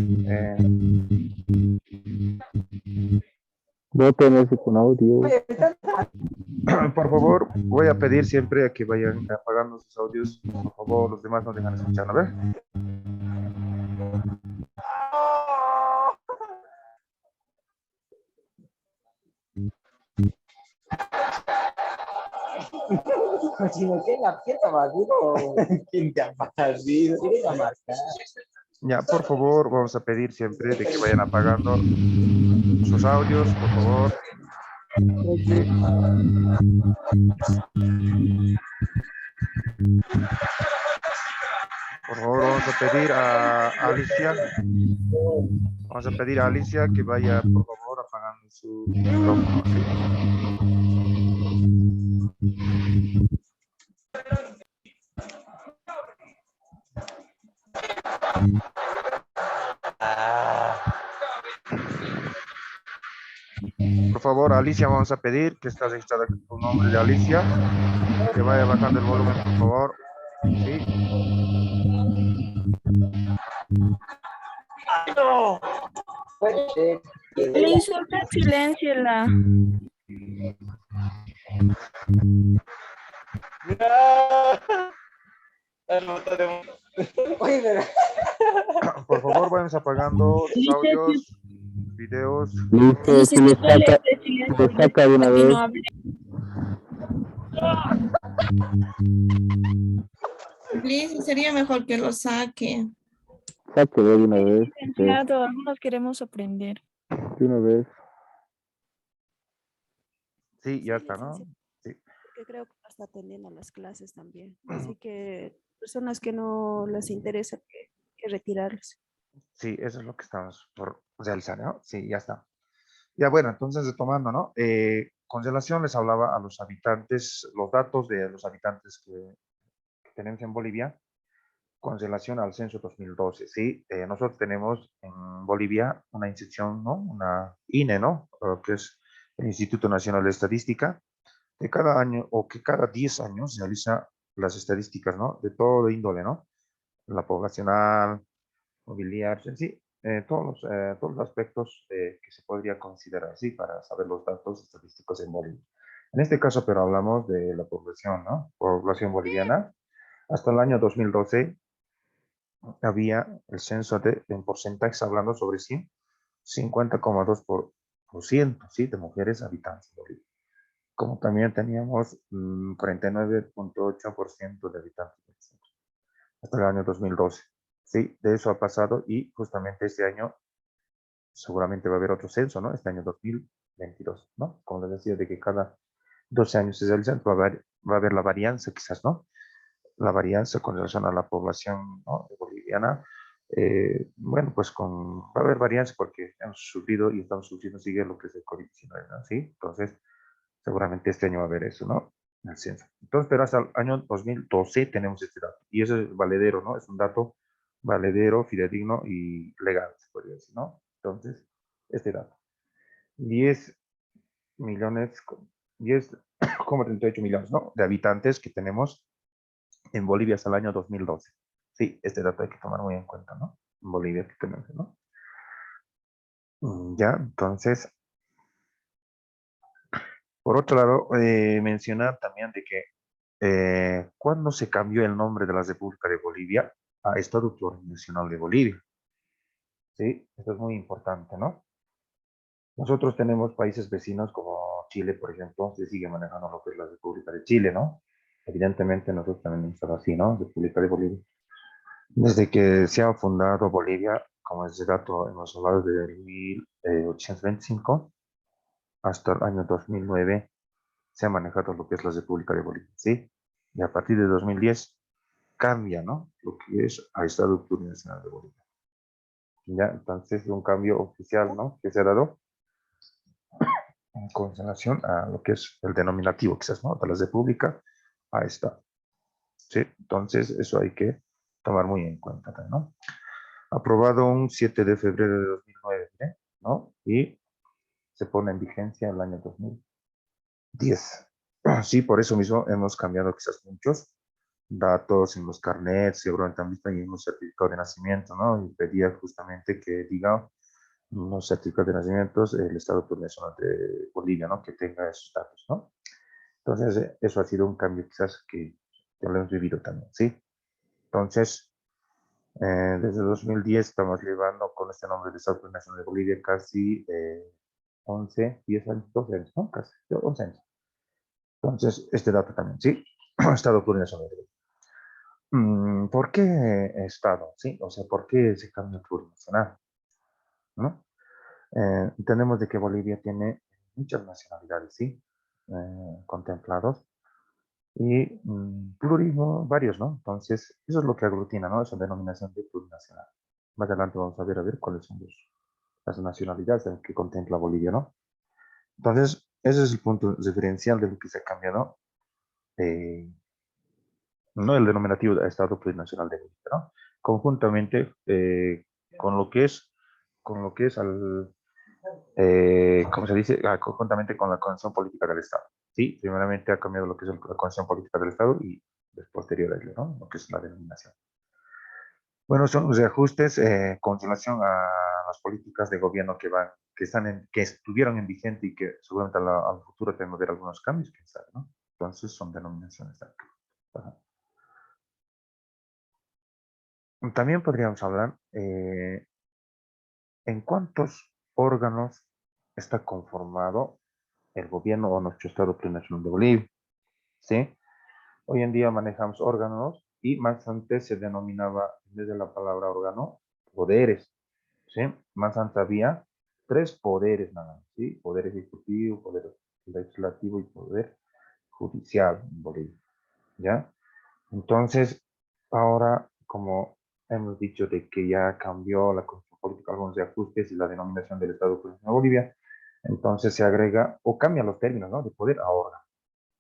No tenés con audio. Por favor, voy a pedir siempre a que vayan apagando sus audios. Por favor, los demás no dejan de escuchar, ¿no ve? Ya, por favor, vamos a pedir siempre de que vayan apagando sus audios, por favor. Por favor, vamos a pedir a Alicia. Vamos a pedir a Alicia que vaya, por favor, apagando su micrófono. Por favor, Alicia, vamos a pedir que está registrada con tu nombre de Alicia, que vaya bajando el volumen, por favor. Sí. No. Lice, silenciela. Por favor, vayamos apagando sus audios, videos. Lice, quítale el silencio saca de una para que vez. no hable. Lice, sería mejor que lo saque. Saque de una vez. Licenciado, algunos queremos aprender. De una vez. Sí, ya está, ¿no? Sí. Porque creo que está atendiendo las clases también. Así que personas que no les interesa que retirarlos. Sí, eso es lo que estamos por realizar, ¿no? Sí, ya está. Ya, bueno, entonces retomando, ¿no? Con relación les hablaba a los habitantes, los datos de los habitantes que tenemos en Bolivia con relación al censo 2012, ¿sí? Nosotros tenemos en Bolivia una institución, ¿no? Una INE, ¿no? Que es el Instituto Nacional de Estadística, que cada año o que cada 10 años realiza las estadísticas, ¿no? De todo índole, ¿no? La poblacional, mobiliario, sí, todos los aspectos que se podría considerar así para saber los datos estadísticos en Bolivia. En este caso, pero hablamos de la población, ¿no? Población boliviana. Hasta el año 2012 había el censo en porcentajes hablando sobre 100, 50,2%, ¿sí? De mujeres habitantes de Bolivia. Como también teníamos 49,8% de habitantes del censo hasta el año 2012. Sí, de eso ha pasado y justamente este año seguramente va a haber otro censo, ¿no? Este año 2022, ¿no? Como les decía, de que cada 12 años se realiza, va a haber la varianza quizás, ¿no? La varianza con relación a la población, ¿no? Boliviana. Bueno, pues va a haber varianza porque hemos sufrido y estamos sufriendo, sigue lo que es el COVID-19, ¿no? ¿Sí? Entonces, seguramente este año va a haber eso, ¿no? El censo. Entonces, pero hasta el año 2012 tenemos este dato. Y eso es valedero, ¿no? Es un dato valedero, fidedigno y legal, se podría decir, ¿no? Entonces, este dato. 10 millones, 10,38 millones, ¿no? De habitantes que tenemos en Bolivia hasta el año 2012. Sí, este dato hay que tomar muy en cuenta, ¿no? En Bolivia que tenemos, ¿no? Ya, entonces, por otro lado, mencionar también de que cuando se cambió el nombre de la República de Bolivia a Estado Plurinacional de Bolivia. Sí, esto es muy importante, ¿no? Nosotros tenemos países vecinos como Chile, por ejemplo, se sigue manejando lo que es la República de Chile, ¿no? Evidentemente nosotros también estamos así, ¿no? República de Bolivia. Desde que se ha fundado Bolivia, como ese dato hemos hablado de 1825 hasta el año 2009, se ha manejado lo que es la República de Bolivia, ¿sí? Y a partir de 2010 cambia, ¿no? Lo que es a Estado Plurinacional de Bolivia. Ya, entonces un cambio oficial, ¿no? Que se ha dado con relación a lo que es el denominativo, quizás, ¿no? De la República a Estado. ¿Sí? Entonces, eso hay que tomar muy en cuenta, ¿no? Aprobado un 7 de febrero de 2009, ¿no? Y se pone en vigencia el año 2010. Sí, por eso mismo hemos cambiado quizás muchos datos en los carnets, seguramente también en un certificado de nacimiento, ¿no? Y pedía justamente que diga los certificados de nacimiento el Estado Plurinacional de Bolivia, ¿no? Que tenga esos datos, ¿no? Entonces, eso ha sido un cambio quizás que lo hemos vivido también, ¿sí? Entonces, desde 2010 estamos llevando con este nombre de Estado Plurinacional de Bolivia casi 11, 10 años, 12 años, ¿no? Casi 11 años. Entonces, este dato también, ¿sí? Estado Plurinacional de Bolivia. ¿Por qué Estado? ¿Sí? O sea, ¿por qué ese cambio plurinacional? ¿No? Entendemos de que Bolivia tiene muchas nacionalidades, ¿sí? Contemplados. y plurismo, varios, ¿no? Entonces, eso es lo que aglutina, ¿no? Esa denominación de plurinacional. Más adelante vamos a ver cuáles son las nacionalidades que contempla Bolivia, ¿no? Entonces, ese es el punto diferencial de lo que se ha cambiado, no el denominativo de Estado Plurinacional de Bolivia, ¿no? Conjuntamente con lo que es, ¿cómo se dice? Conjuntamente con la Constitución Política del Estado. Sí, primeramente ha cambiado lo que es la Constitución Política del Estado y posterior a ello, ¿no? Lo que es la denominación. Bueno, son los ajustes con relación a las políticas de gobierno que estuvieron en vigente y que seguramente al futuro tenemos que ver algunos cambios, quién sabe, ¿no? Entonces son denominaciones de acá. Ajá. También podríamos hablar en cuántos órganos está conformado el gobierno o nuestro Estado Plurinacional de Bolivia, ¿sí? Hoy en día manejamos órganos y más antes se denominaba, desde la palabra órgano, poderes, ¿sí? Más antes había 3 poderes nada más, ¿sí? Poder ejecutivo, poder legislativo y poder judicial en Bolivia, ¿ya? Entonces, ahora, como hemos dicho de que ya cambió la Constitución Política, algunos de ajustes y la denominación del Estado Plurinacional de Bolivia, entonces se agrega o cambian los términos, ¿no? De poder a órgano.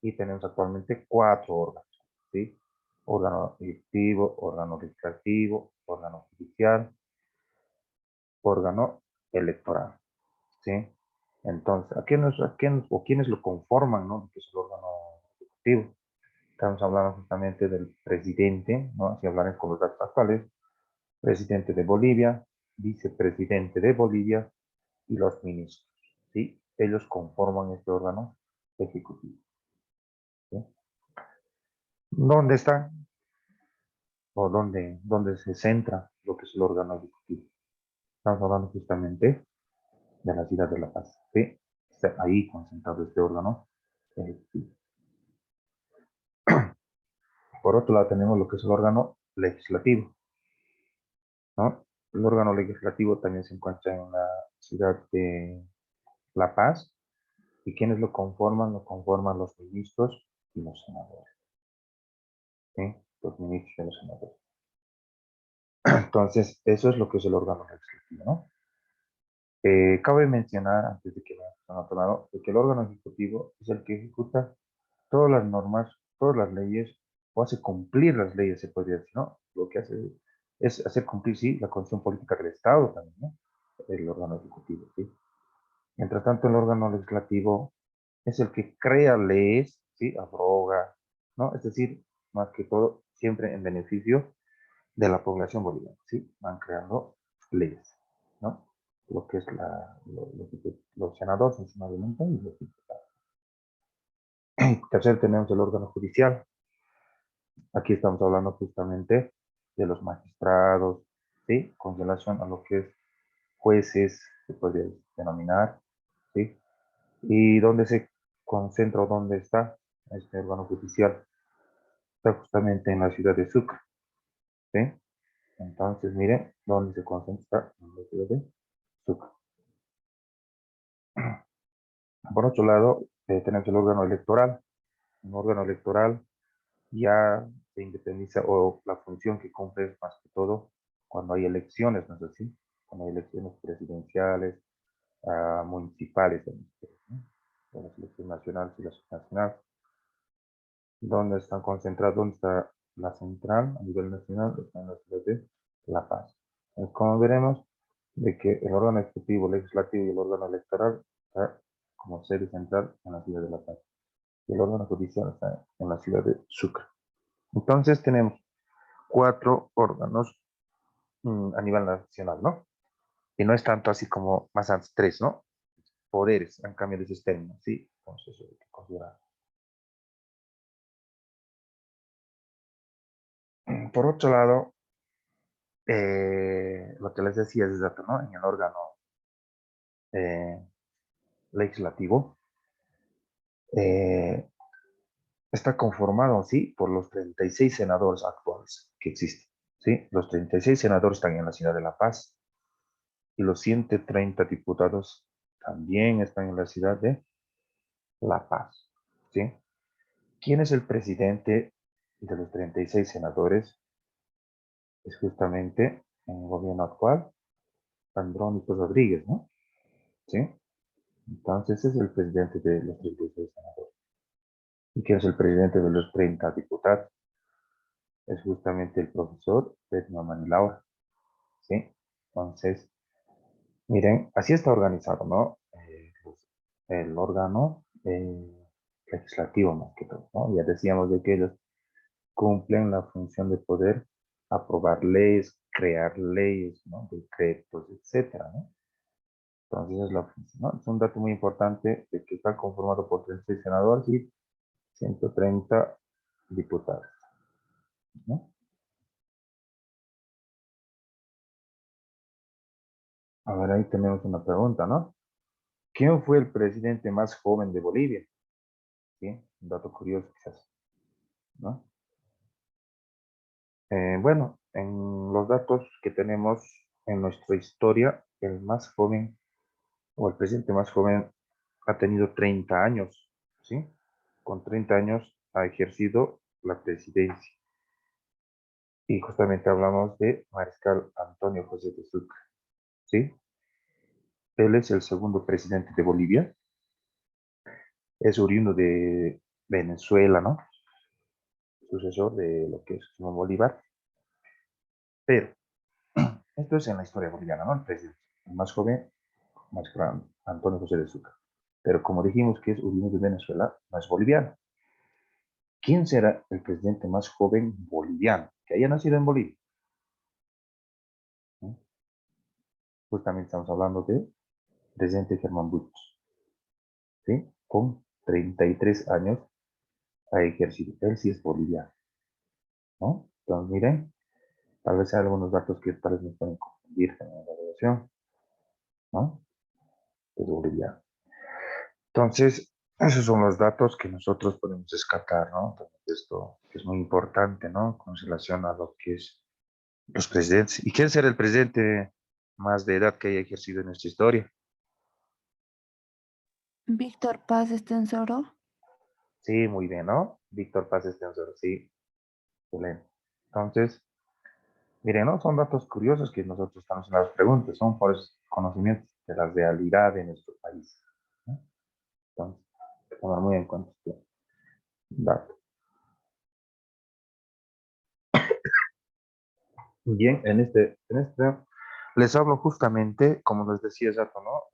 Y tenemos actualmente 4 órganos, ¿sí? Órgano ejecutivo, órgano legislativo, órgano judicial, órgano electoral, ¿sí? Entonces, quiénes lo conforman, ¿no? Que es el órgano ejecutivo. Estamos hablando justamente del presidente, ¿no? Si hablar con los datos actuales, presidente de Bolivia, vicepresidente de Bolivia y los ministros, ¿sí? Ellos conforman este órgano ejecutivo, ¿sí? ¿Dónde está o dónde se centra lo que es el órgano ejecutivo? Estamos hablando justamente de la ciudad de La Paz, ¿sí? Está ahí concentrado este órgano ejecutivo. Por otro lado tenemos lo que es el órgano legislativo, ¿no? El órgano legislativo también se encuentra en la ciudad de La Paz. ¿Y quiénes lo conforman? Lo conforman los ministros y los senadores, ¿sí? Los ministros y los senadores. Entonces, eso es lo que es el órgano legislativo, ¿no? Cabe mencionar, antes de que me hayan tomado, que el órgano ejecutivo es el que ejecuta todas las normas, todas las leyes, o hace cumplir las leyes, se podría decir, ¿no? Lo que hace es hacer cumplir, sí, la Constitución Política del Estado también, ¿no? El órgano ejecutivo, ¿sí? Mientras tanto, el órgano legislativo es el que crea leyes, ¿sí? Abroga, ¿no? Es decir, más que todo, siempre en beneficio de la población boliviana, ¿sí? Van creando leyes, ¿no? Lo que es los senadores en su mayoría y los diputados. Tercero, tenemos el órgano judicial. Aquí estamos hablando justamente de los magistrados, ¿sí? Con relación a lo que es jueces, se puede denominar, ¿sí? ¿Y dónde se concentra o dónde está este órgano judicial? Está justamente en la ciudad de Sucre, ¿sí? Entonces, miren dónde se concentra en la ciudad de Sucre. Por otro lado, tenemos el órgano electoral. Un órgano electoral ya se independiza o la función que cumple es más que todo cuando hay elecciones, ¿no es así? Cuando hay elecciones presidenciales, municipales, ¿no? De las elecciones nacionales y las subnacionales. ¿Dónde están concentrados? ¿Dónde está la central a nivel nacional? Está en la ciudad de La Paz. Entonces, como veremos, de que el órgano ejecutivo, legislativo y el órgano electoral está como sede central en la ciudad de La Paz. Y el órgano judicial está en la ciudad de Sucre. Entonces tenemos 4 órganos a nivel nacional, ¿no? Y no es tanto así como más antes 3, ¿no? Poderes han cambiado esos términos, ¿sí? Entonces eso hay que considerar. Por otro lado, lo que les decía es exacto, ¿no? En el órgano eh, legislativo eh, está conformado, ¿sí? Por los 36 senadores actuales que existen, ¿sí? Los 36 senadores están en la ciudad de La Paz y los 130 diputados también están en la ciudad de La Paz, ¿sí? ¿Quién es el presidente de los 36 senadores? Es justamente en el gobierno actual, Andrónico Rodríguez, ¿no? ¿Sí? Entonces es el presidente de los 36 senadores. ¿Y quién es el presidente de los 30 diputados? Es justamente el profesor Edna Manilaua, ¿sí? Entonces, miren, así está organizado, ¿no? El órgano legislativo más que todo, ¿no? Ya decíamos de que ellos cumplen la función de poder aprobar leyes, crear leyes, ¿no? Decretos, etcétera, ¿no? Entonces es la función, ¿no? Es un dato muy importante de que está conformado por 36 senadores y 130 diputados, ¿no? A ver, ahí tenemos una pregunta, ¿no? ¿Quién fue el presidente más joven de Bolivia? ¿Sí? Un dato curioso quizás, ¿no? Bueno, en los datos que tenemos en nuestra historia, el más joven o el presidente más joven ha tenido 30 años, ¿sí? Con 30 años ha ejercido la presidencia. Y justamente hablamos de Mariscal Antonio José de Sucre, ¿sí? Él es el segundo presidente de Bolivia. Es oriundo de Venezuela, ¿no? Sucesor de lo que es Simón Bolívar. Pero esto es en la historia boliviana, ¿no? El presidente el más joven, Mariscal Antonio José de Sucre. Pero como dijimos que es oriundo de Venezuela, no es boliviano. ¿Quién será el presidente más joven boliviano que haya nacido en Bolivia? ¿No? Justamente estamos hablando de presidente Germán Bustos, ¿sí? Con 33 años ha ejercido. Él sí es boliviano, ¿no? Entonces, miren, tal vez hay algunos datos que tal vez nos pueden confundir en la evaluación, ¿no? Es boliviano. Entonces, esos son los datos que nosotros podemos descartar, ¿no? Entonces, esto es muy importante, ¿no? Con relación a lo que es los presidentes. ¿Y quién será el presidente más de edad que haya ejercido en nuestra historia? Víctor Paz Estensoro. Sí, muy bien, ¿no? Víctor Paz Estenssoro, sí, excelente. Entonces, miren, ¿no? Son datos curiosos que nosotros estamos en las preguntas, son por esos conocimientos de la realidad de nuestro país, ¿no? Entonces, tomar muy en cuenta este dato. Bien, en este les hablo justamente, como les decía Sato, ¿no?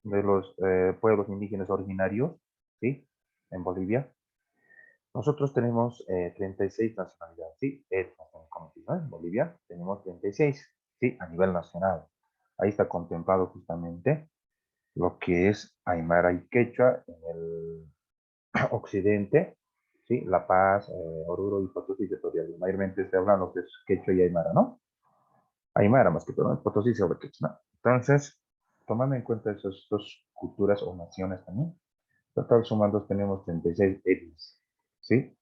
De los pueblos indígenas originarios, ¿sí? En Bolivia. Nosotros tenemos 36 nacionalidades, ¿sí? ¿No? En Bolivia tenemos 36, ¿sí? A nivel nacional. Ahí está contemplado justamente lo que es Aymara y Quechua en el occidente, ¿sí? La Paz, Oruro y Potosí se podría decir. Mayormente se hablan lo que es Quechua y Aymara, ¿no? Aymara más que todo, ¿no? Potosí sobre Quechua, ¿no? Entonces, tomando en cuenta esas dos culturas o naciones también, total sumando tenemos 36 etnias, ¿sí?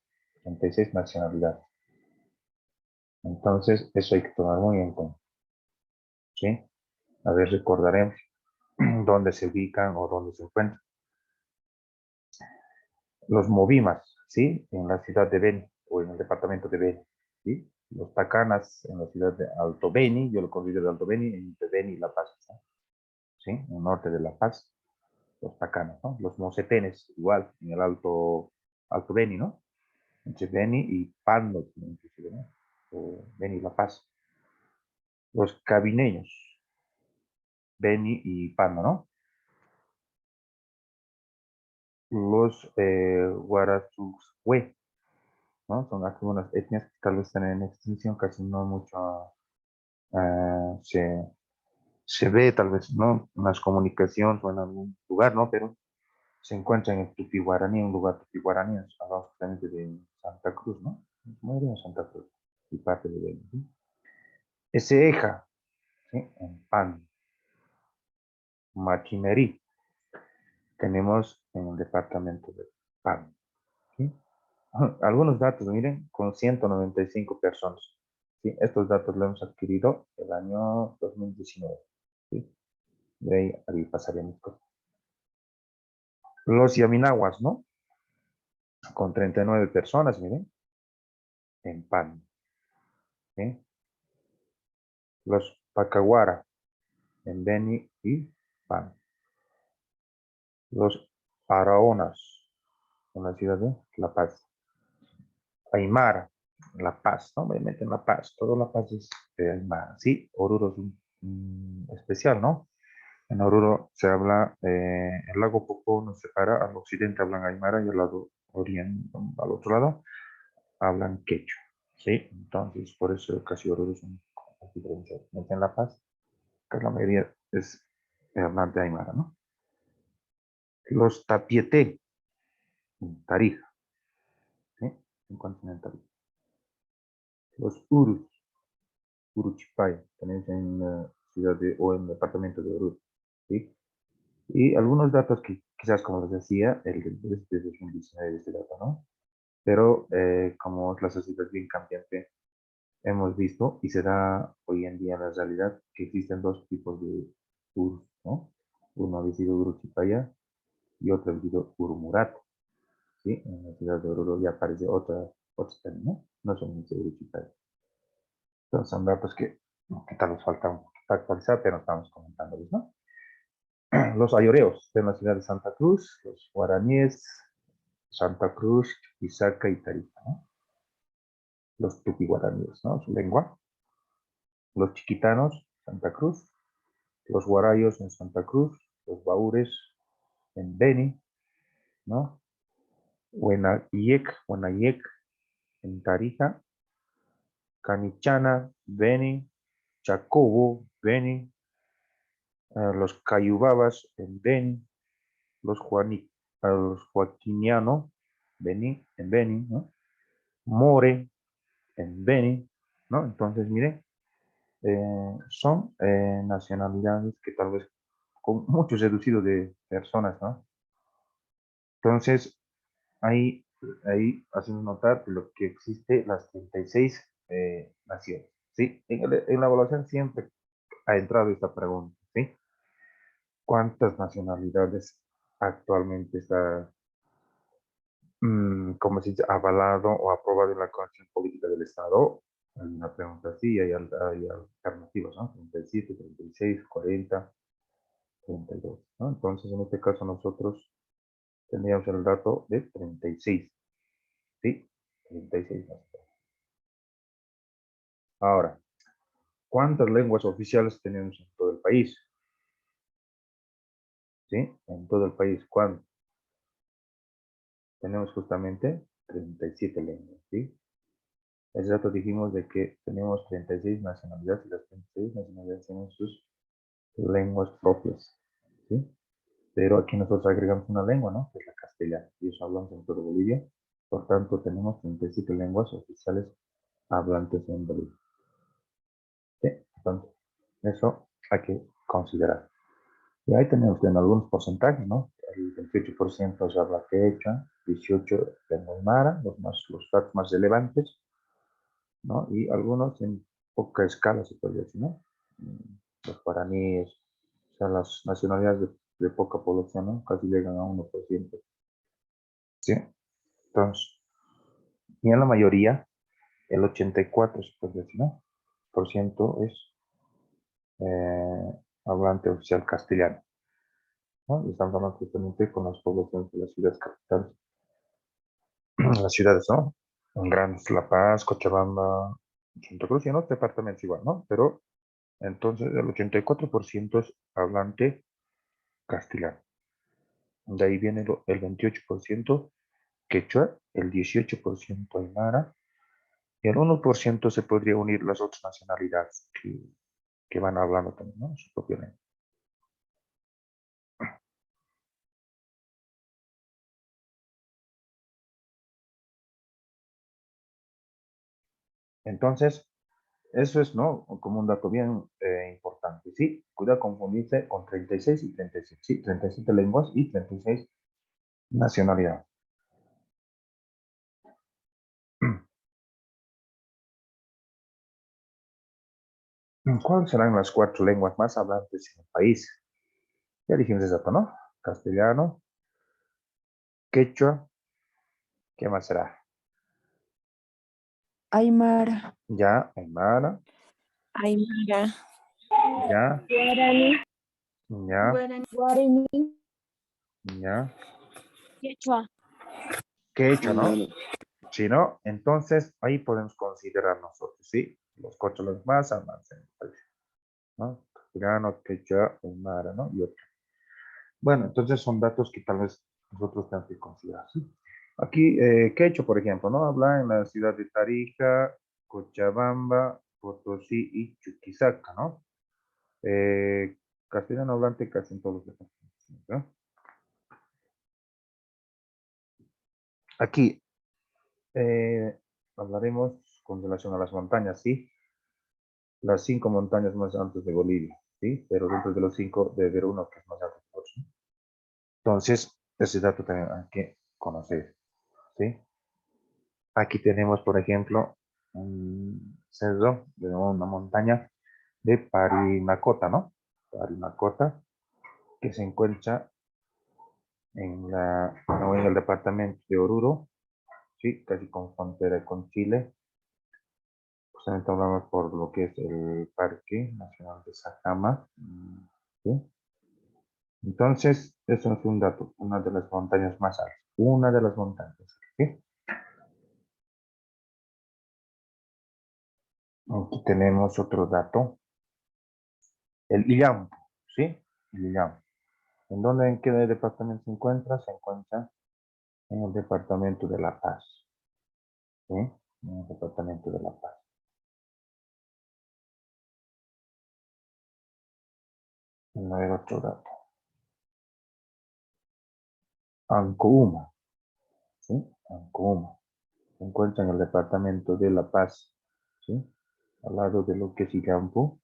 36 nacionalidades. Entonces, eso hay que tomar muy en cuenta, ¿sí? A ver, recordaremos dónde se ubican o dónde se encuentran. Los Movimas, ¿sí? En la ciudad de Beni o en el departamento de Beni, ¿sí? Los Tacanas en la ciudad de Alto Beni, yo lo considero de Alto Beni, entre Beni y La Paz, ¿sí? En el norte de La Paz, los Tacanas, ¿no? Los Mocetenes, igual, en el Alto Beni, ¿no? Entre Beni y Pando, inclusive, ¿no? O Beni y La Paz. Los Cabineños, Beni y Pando, ¿no? Los Guarazuhue, ¿no? Son algunas etnias que tal vez están en extinción, casi no mucho se ve tal vez, ¿no? En las comunicaciones o en algún lugar, ¿no? Pero se encuentra en el Tupi-Guaraní, un lugar Tupi-Guaraní, hablamos justamente de Santa Cruz, ¿no? Muy bien, Santa Cruz, y parte de Beni, ¿sí? Eja, ¿sí? En Pan, Machinerí, tenemos en el departamento de Pan, ¿sí? Algunos datos, miren, con 195 personas. ¿Sí? Estos datos los hemos adquirido el año 2019. ¿Sí? De ahí pasaríamos cosas. Los Yaminaguas, ¿no? con 39 personas, miren, en Pan. ¿Sí? Los Pacahuara, en Beni y Pan. Los Araonas, en la ciudad de La Paz. Aymara, La Paz, ¿no? Obviamente en La Paz, todo La Paz es de Aymara. Sí, Oruro es un especial, ¿no? En Oruro se habla, el lago Popó nos separa, al occidente hablan Aymara y al lado oriente, al otro lado, hablan quechua, ¿sí? Entonces, por eso casi Oruro son las diferencias. En La Paz, que la mayoría es hablante Aymara, ¿no? Los Tapieté, en Tarija, ¿sí? En continental. Los Urus, Uruchipay, también en la ciudad de, o en el departamento de Oruro, ¿sí? Y algunos datos que quizás, como les decía, el de 2019 este dato, ¿no? Pero como la sociedad es bien cambiante, hemos visto y se da hoy en día la realidad que existen dos tipos de Urus, ¿no? Uno ha sido Uruchipaya y otro ha sido Urumurato, ¿sí? En la ciudad de Oruro ya aparece otra término, ¿no? No son Uruchipaya. Entonces son datos que tal vez falta un poquito actualizar, pero estamos comentándolos, ¿no? Los ayoreos de la ciudad de Santa Cruz, los guaraníes, Santa Cruz, Izaca y Tarija, ¿no? Los tupi-guaraníes, ¿no? Su lengua. Los chiquitanos, Santa Cruz. Los guarayos en Santa Cruz. Los baúres en Beni, ¿no? Huenayec en Tarija. Canichana, Beni. Chacobo, Beni. Los cayubabas en Beni. Los joaquiniano, Beni, en Beni, ¿no? More, en Beni, ¿no? Entonces, mire, son nacionalidades que tal vez con mucho reducido de personas, ¿no? Entonces, ahí hacemos notar lo que existe las 36 naciones, ¿sí? En la evaluación siempre ha entrado esta pregunta, ¿sí? ¿Cuántas nacionalidades actualmente está, como se dice, avalado o aprobado en la Constitución Política del Estado? Hay una pregunta así, hay alternativas, ¿no? 37, 36, 40, 32, ¿no? Entonces, en este caso nosotros tendríamos el dato de 36, ¿sí? 36. Ahora, ¿cuántas lenguas oficiales tenemos en todo el país? ¿Sí? En todo el país, ¿cuántas? Tenemos justamente 37 lenguas, ¿sí? Ese dato dijimos de que tenemos 36 nacionalidades y las 36 nacionalidades tienen sus lenguas propias, ¿sí? Pero aquí nosotros agregamos una lengua, ¿no? Que es la castellana, y eso hablamos en toda Bolivia. Por tanto, tenemos 37 lenguas oficiales hablantes en Bolivia. ¿Sí? Entonces, eso hay que considerar. Y ahí tenemos en algunos porcentajes, ¿no? El 28% se habla quechua, 18% lengua aymara, los datos más relevantes, ¿no? Y algunos en poca escala, se podría decir, ¿no? Los guaraníes, o sea, las nacionalidades de poca población, ¿no? Casi llegan a 1%. ¿Sí? Entonces, y en la mayoría, el 84%, se puede decir, ¿no? Por ciento es hablante oficial castellano, ¿no? Y estamos hablando justamente con las poblaciones de las ciudades capitales, las ciudades, ¿no? En grandes, La Paz, Cochabamba, Santa Cruz y en los departamentos igual, ¿no? Pero entonces el 84% es hablante castellano. De ahí viene el 28% quechua, el 18% aymara, y el 1% se podría unir las otras nacionalidades que van hablando también, ¿no? Su propia lengua. Entonces, eso es, ¿no? Como un dato bien importante, ¿sí? Cuidado confundirse con 36 y 37, ¿sí? 37 lenguas y 36 nacionalidades. ¿Cuáles serán las 4 lenguas más hablantes en el país? Ya dijimos eso, ¿no? Castellano, quechua, ¿Qué más será? Aymara. Ya, Aymara. Aymara. Ya, Guaraní, ya, Guaraní, ya. Quechua. Quechua, ¿no? Si no, entonces ahí podemos considerar nosotros, ¿sí? Los cocholos más avanzados, ¿no? Castellano, quechua, aymara, ¿no? Y otro. Bueno, entonces son datos que tal vez nosotros tenemos que considerar, ¿sí? Aquí, quechua, por ejemplo, ¿no? Habla en la ciudad de Tarija, Cochabamba, Potosí y Chuquisaca, ¿no? Castellano hablante casi en todos los departamentos, ¿no? Aquí hablaremos con relación a las montañas, ¿sí? Las 5 montañas más altas de Bolivia, ¿sí? Pero dentro de los 5 debe haber uno que es más alto que otro, ¿sí? Entonces, ese dato también hay que conocer, ¿sí? Aquí tenemos, por ejemplo, un cerro de una montaña de Parinacota, ¿no? Parinacota, que se encuentra en el departamento de Oruro, ¿sí? Casi con frontera con Chile. Justamente hablamos por lo que es el Parque Nacional de Sajama, ¿sí? Entonces, eso es un dato, una de las montañas más altas, una de las montañas, ¿sí? Aquí tenemos otro dato, el Illampu, ¿sí? El Illampu. ¿En qué departamento se encuentra? Se encuentra en el departamento de La Paz, ¿sí? En el departamento de La Paz. No hay otro dato. Ancouma, ¿sí? Ancouma. Se encuentra en el departamento de La Paz, ¿sí? Al lado de lo que es Illampu,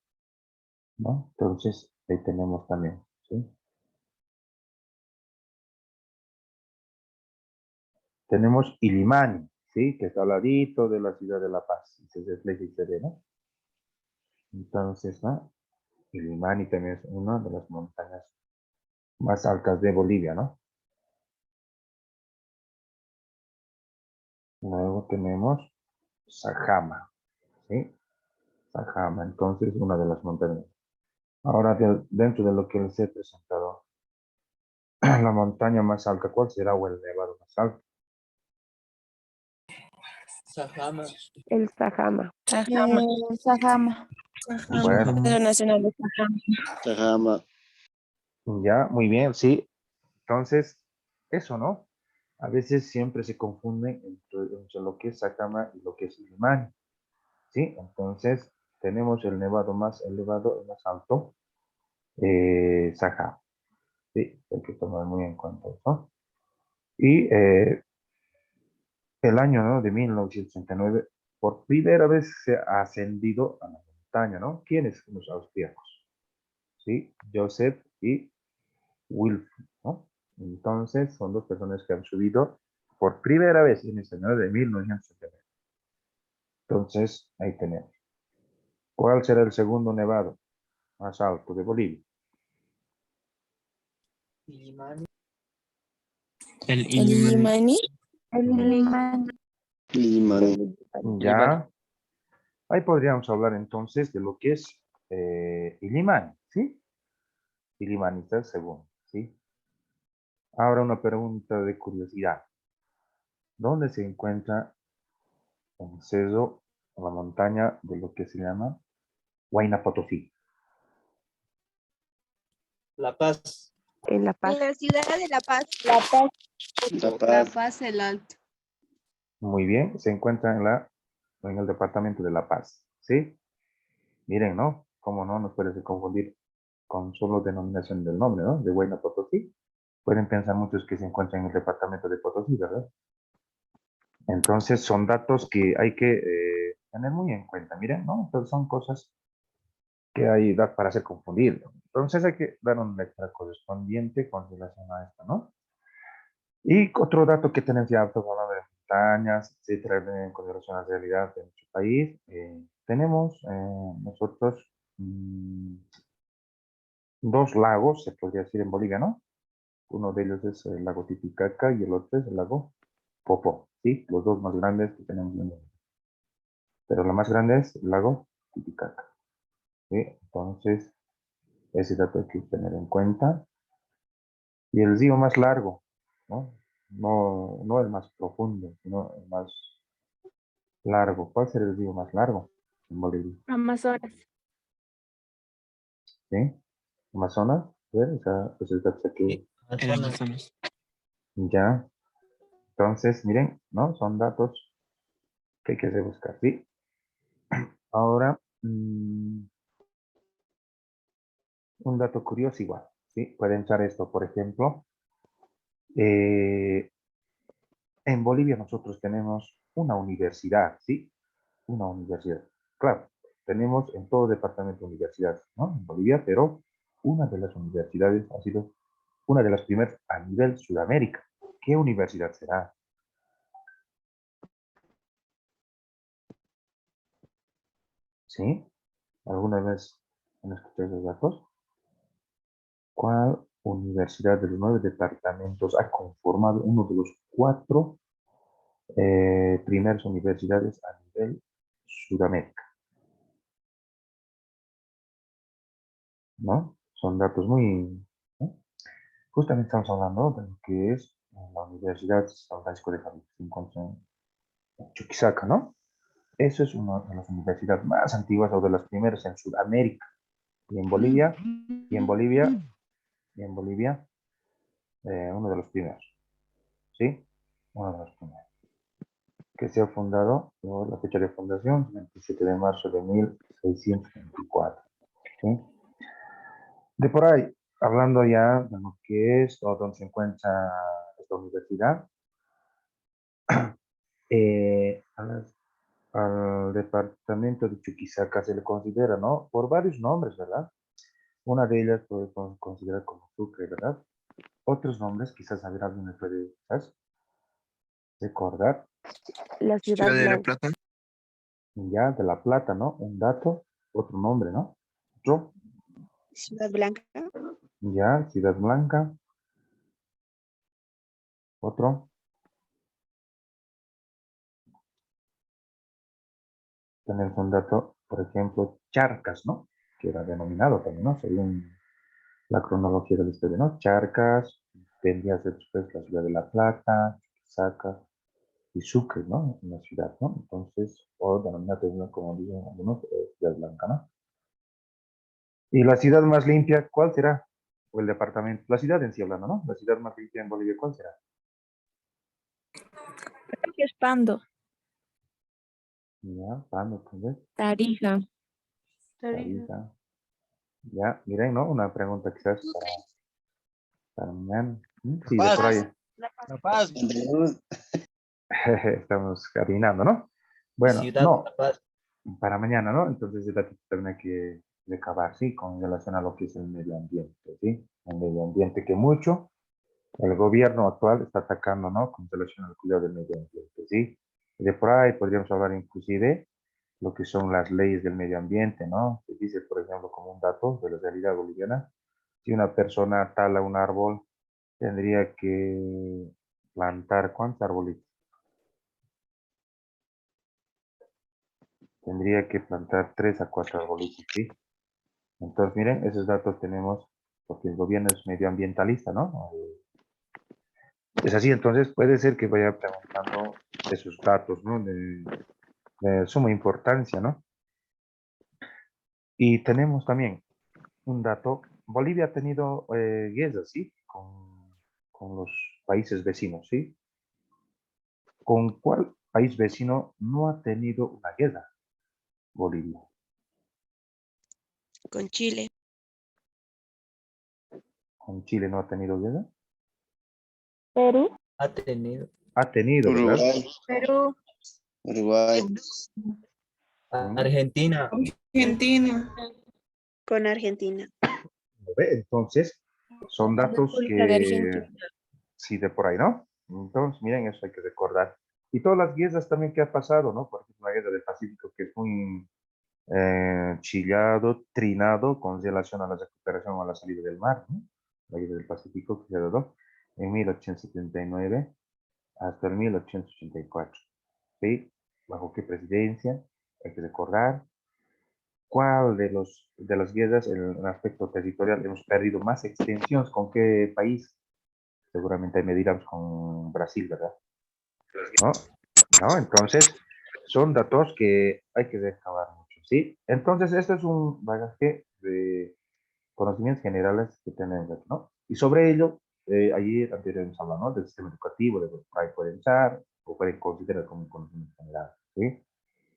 ¿no? Entonces, ahí tenemos también, ¿sí? Tenemos Illimani, ¿sí? Que está al ladito de la ciudad de La Paz. Se refleja y se ve, ¿no? Entonces, ¿no? Illimani también es una de las montañas más altas de Bolivia, ¿no? Luego tenemos Sajama, ¿sí? Sajama, entonces una de las montañas. Ahora, dentro de lo que les he presentado, la montaña más alta, ¿cuál será o el nevado más alto? Sajama. el Sajama. Sajama. Sajama. Bueno, Centro Nacional de Sajama. Tajama. ya, muy bien, sí. Entonces, eso, ¿no? A veces siempre se confunden entre lo que es Sajama y lo que es Illimani, ¿sí? Entonces, tenemos el nevado más elevado y más alto, Sajama, ¿sí? Hay que tomar muy en cuenta eso. Y el año, ¿no? De 1969, por primera vez se ha ascendido a la montaña, ¿no? ¿Quiénes? Los austríacos, ¿sí? Joseph y Wilfrid, ¿no? Entonces, son dos personas que han subido por primera vez en este año de 1979. Entonces, ahí tenemos. ¿Cuál será el segundo nevado más alto de Bolivia? El El Illimani. Illimani. El Illimani. Illimani. Ya, ahí podríamos hablar entonces de lo que es Illimani, ¿sí? Illimani está el segundo, ¿sí? Ahora una pregunta de curiosidad. ¿Dónde se encuentra el cerro o la montaña de lo que se llama Huayna Potosí? La Paz. En La Paz. En la ciudad de La Paz. La Paz. La Paz. Paz, el Alto. Muy bien, se encuentra en el departamento de La Paz, ¿sí? Miren, ¿no? Cómo no nos puede confundir con solo denominación del nombre, ¿no? De Huayna Potosí. Pueden pensar muchos que se encuentran en el departamento de Potosí, ¿verdad? Entonces son datos que hay que tener muy en cuenta, miren, ¿no? Entonces son cosas que hay para ser confundido. Entonces hay que dar un letra correspondiente con relación a esto, ¿no? Y otro dato que tenemos ya hablando de montañas, etcétera, con relación a la realidad de nuestro país, tenemos nosotros dos lagos, se podría decir en Bolivia, ¿no? Uno de ellos es el lago Titicaca y el otro es el lago Popó, ¿sí? Los dos más grandes que tenemos en el mundo. Pero la más grande es el lago Titicaca, ¿sí? Entonces, ese dato hay que tener en cuenta. Y el río más largo, ¿no? No el más profundo, sino el más largo. ¿Cuál será el río más largo en Bolivia? Amazonas. ¿Sí? Amazonas, ¿ver? Esa es dato aquí. El Amazonas. Ya. Entonces, miren, ¿no? Son datos que hay que hacer buscar, ¿sí? Ahora, un dato curioso igual, ¿sí? Pueden echar esto, por ejemplo. En Bolivia nosotros tenemos una universidad, ¿sí? Una universidad. Claro, tenemos en todo departamento universidades, ¿no? En Bolivia, pero una de las universidades ha sido una de las primeras a nivel Sudamérica. ¿Qué universidad será? ¿Sí? ¿Alguna vez han escuchado esos datos? ¿Cuál universidad de los 9 departamentos ha conformado uno de los 4 primeras universidades a nivel Sudamérica? ¿No? Son datos muy... ¿no? Justamente estamos hablando de lo que es la Universidad San Francisco de Javier, se encuentra en Chuquisaca, ¿no? Eso es una de las universidades más antiguas o de las primeras en Sudamérica. Y en Bolivia, y en Bolivia, y en Bolivia, uno de los primeros, ¿sí? Uno de los primeros. Que se ha fundado, ¿no? La fecha de fundación, 27 de marzo de 1624, ¿sí? De por ahí, hablando ya de lo que es o donde se encuentra esta universidad, al departamento de Chuquisaca se le considera, ¿no? Por varios nombres, ¿verdad? Una de ellas puede considerar como Sucre, ¿verdad? Otros nombres, quizás a ver, alguien me puede quizás recordar, La Ciudad Ciudad de la Blanca. Plata. ya, de La Plata, ¿no? Un dato, otro nombre, ¿no? Otro, Ciudad Blanca. ya, Ciudad Blanca, otro, tenemos un dato, por ejemplo, Charcas, ¿no? Que era denominado también, ¿no? Según la cronología de la historia, ¿no? Charcas, vendría a ser después la ciudad de La Plata, Chuquisaca y Sucre, ¿no? Una ciudad, ¿no? Entonces, o denominada también, como dicen algunos, Ciudad Blanca, ¿no? Y la ciudad más limpia, ¿cuál será? O el departamento, la ciudad en sí hablando, ¿no? La ciudad más limpia en Bolivia, ¿cuál será? Creo que es Pando. Ya, Pando, entonces, Tarija. Tarija. Ya, miren, ¿no? Una pregunta quizás para mañana. Sí, de por ahí. La Paz. Estamos caminando, ¿no? Bueno, Ciudad no, La Paz. para mañana, ¿no? Entonces, el dato también hay que recabar, ¿sí? Con relación a lo que es el medio ambiente, ¿sí? El medio ambiente que mucho el gobierno actual está atacando, ¿no? Con relación al cuidado del medio ambiente, ¿sí? Y de por ahí podríamos hablar inclusive lo que son las leyes del medio ambiente, ¿no? Se dice, por ejemplo, como un dato de la realidad boliviana, si una persona tala un árbol, tendría que plantar, ¿cuántos arbolitos? Tendría que plantar 3 a 4 arbolitos, ¿sí? Entonces, miren, esos datos tenemos, porque el gobierno es medioambientalista, ¿no? Es así, entonces puede ser que vaya preguntando esos datos, ¿no? De suma importancia, ¿no? Y tenemos también un dato, Bolivia ha tenido guerras, ¿sí? Con los países vecinos, ¿sí? ¿Con cuál país vecino no ha tenido una guerra? Bolivia. Con Chile. ¿Con Chile no ha tenido guerra? Perú. Ha tenido. Ha tenido, ¿verdad? Uruguay. Perú. Uruguay. Argentina. Argentina. Con Argentina. ¿Lo ve? Entonces, son datos República de que Argentina. sí, de por ahí, ¿no? Entonces, miren, eso hay que recordar. Y todas las guerras también que ha pasado, ¿no? Por ejemplo, la guerra del Pacífico, que es muy chillado, trinado con relación a la recuperación o a la salida del mar, ¿no? La guerra del Pacífico que se dio en 1879 hasta el 1884. ¿Sí? ¿Bajo qué presidencia? Hay que recordar cuál de las guerras en el aspecto territorial hemos perdido más extensiones. ¿Con qué país? Seguramente me dirán con Brasil, ¿verdad? ¿No? ¿No? Entonces, son datos que hay que recabar mucho, ¿sí? Entonces, esto es un bagaje de conocimientos generales que tenemos, ¿no? Y sobre ello, ayer anteriormente hablamos, ¿no? Del sistema educativo, de lo que ahí pueden usar o pueden considerar como un conocimiento general, ¿sí?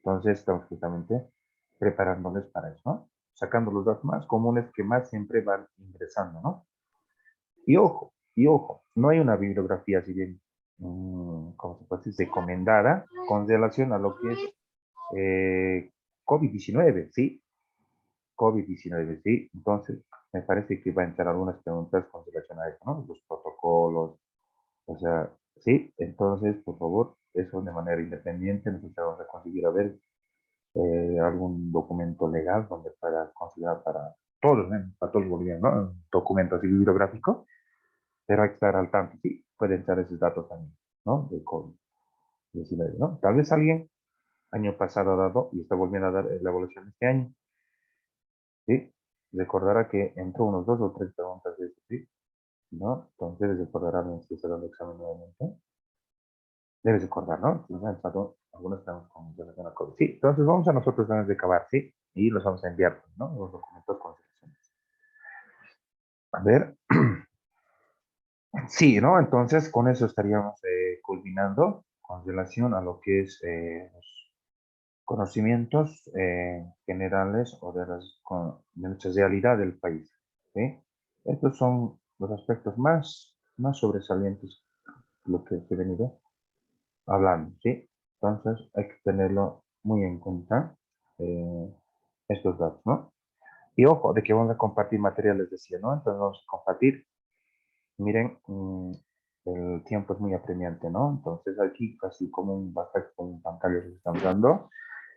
Entonces, estamos justamente preparándoles para eso, ¿no? Sacando los datos más comunes que más siempre van ingresando, ¿no? Y ojo, no hay una bibliografía, si bien, ¿cómo se puede decir? Recomendada con relación a lo que es COVID-19, ¿sí? COVID-19, ¿sí? Entonces, me parece que va a entrar algunas preguntas con relación a eso, ¿no? Los protocolos, o sea, ¿sí? Entonces, por favor, eso de manera independiente, nosotros vamos a conseguir a ver algún documento legal donde pueda considerar para todos, ¿no? Para todos los bolivianos, ¿no? Un documento así bibliográfico, pero hay que estar al tanto, sí, pueden estar esos datos también, ¿no? De COVID-19, ¿no? Tal vez alguien año pasado ha dado y está volviendo a dar la evaluación este año, ¿sí? Recordará que entró unos 2 o 3 preguntas de eso, ¿sí? ¿No? Entonces recordarán si está dando examen nuevamente. Debes recordar, ¿no? Si nos han entrado algunos temas con relación a COVID. Sí, entonces vamos a nosotros también recabar, ¿sí? Y los vamos a enviar, ¿no? Los documentos con selecciones. A ver. Sí, ¿no? Entonces con eso estaríamos culminando con relación a lo que es los conocimientos generales o de nuestra realidad del país, ¿sí? Estos son los aspectos más sobresalientes de lo que he venido hablando, ¿sí? Entonces hay que tenerlo muy en cuenta estos datos, ¿no? Y ojo, de que vamos a compartir materiales, decía, ¿no? Entonces vamos a compartir. Miren, el tiempo es muy apremiante, ¿no? Entonces aquí casi como un bastante con un pantalla que estamos dando.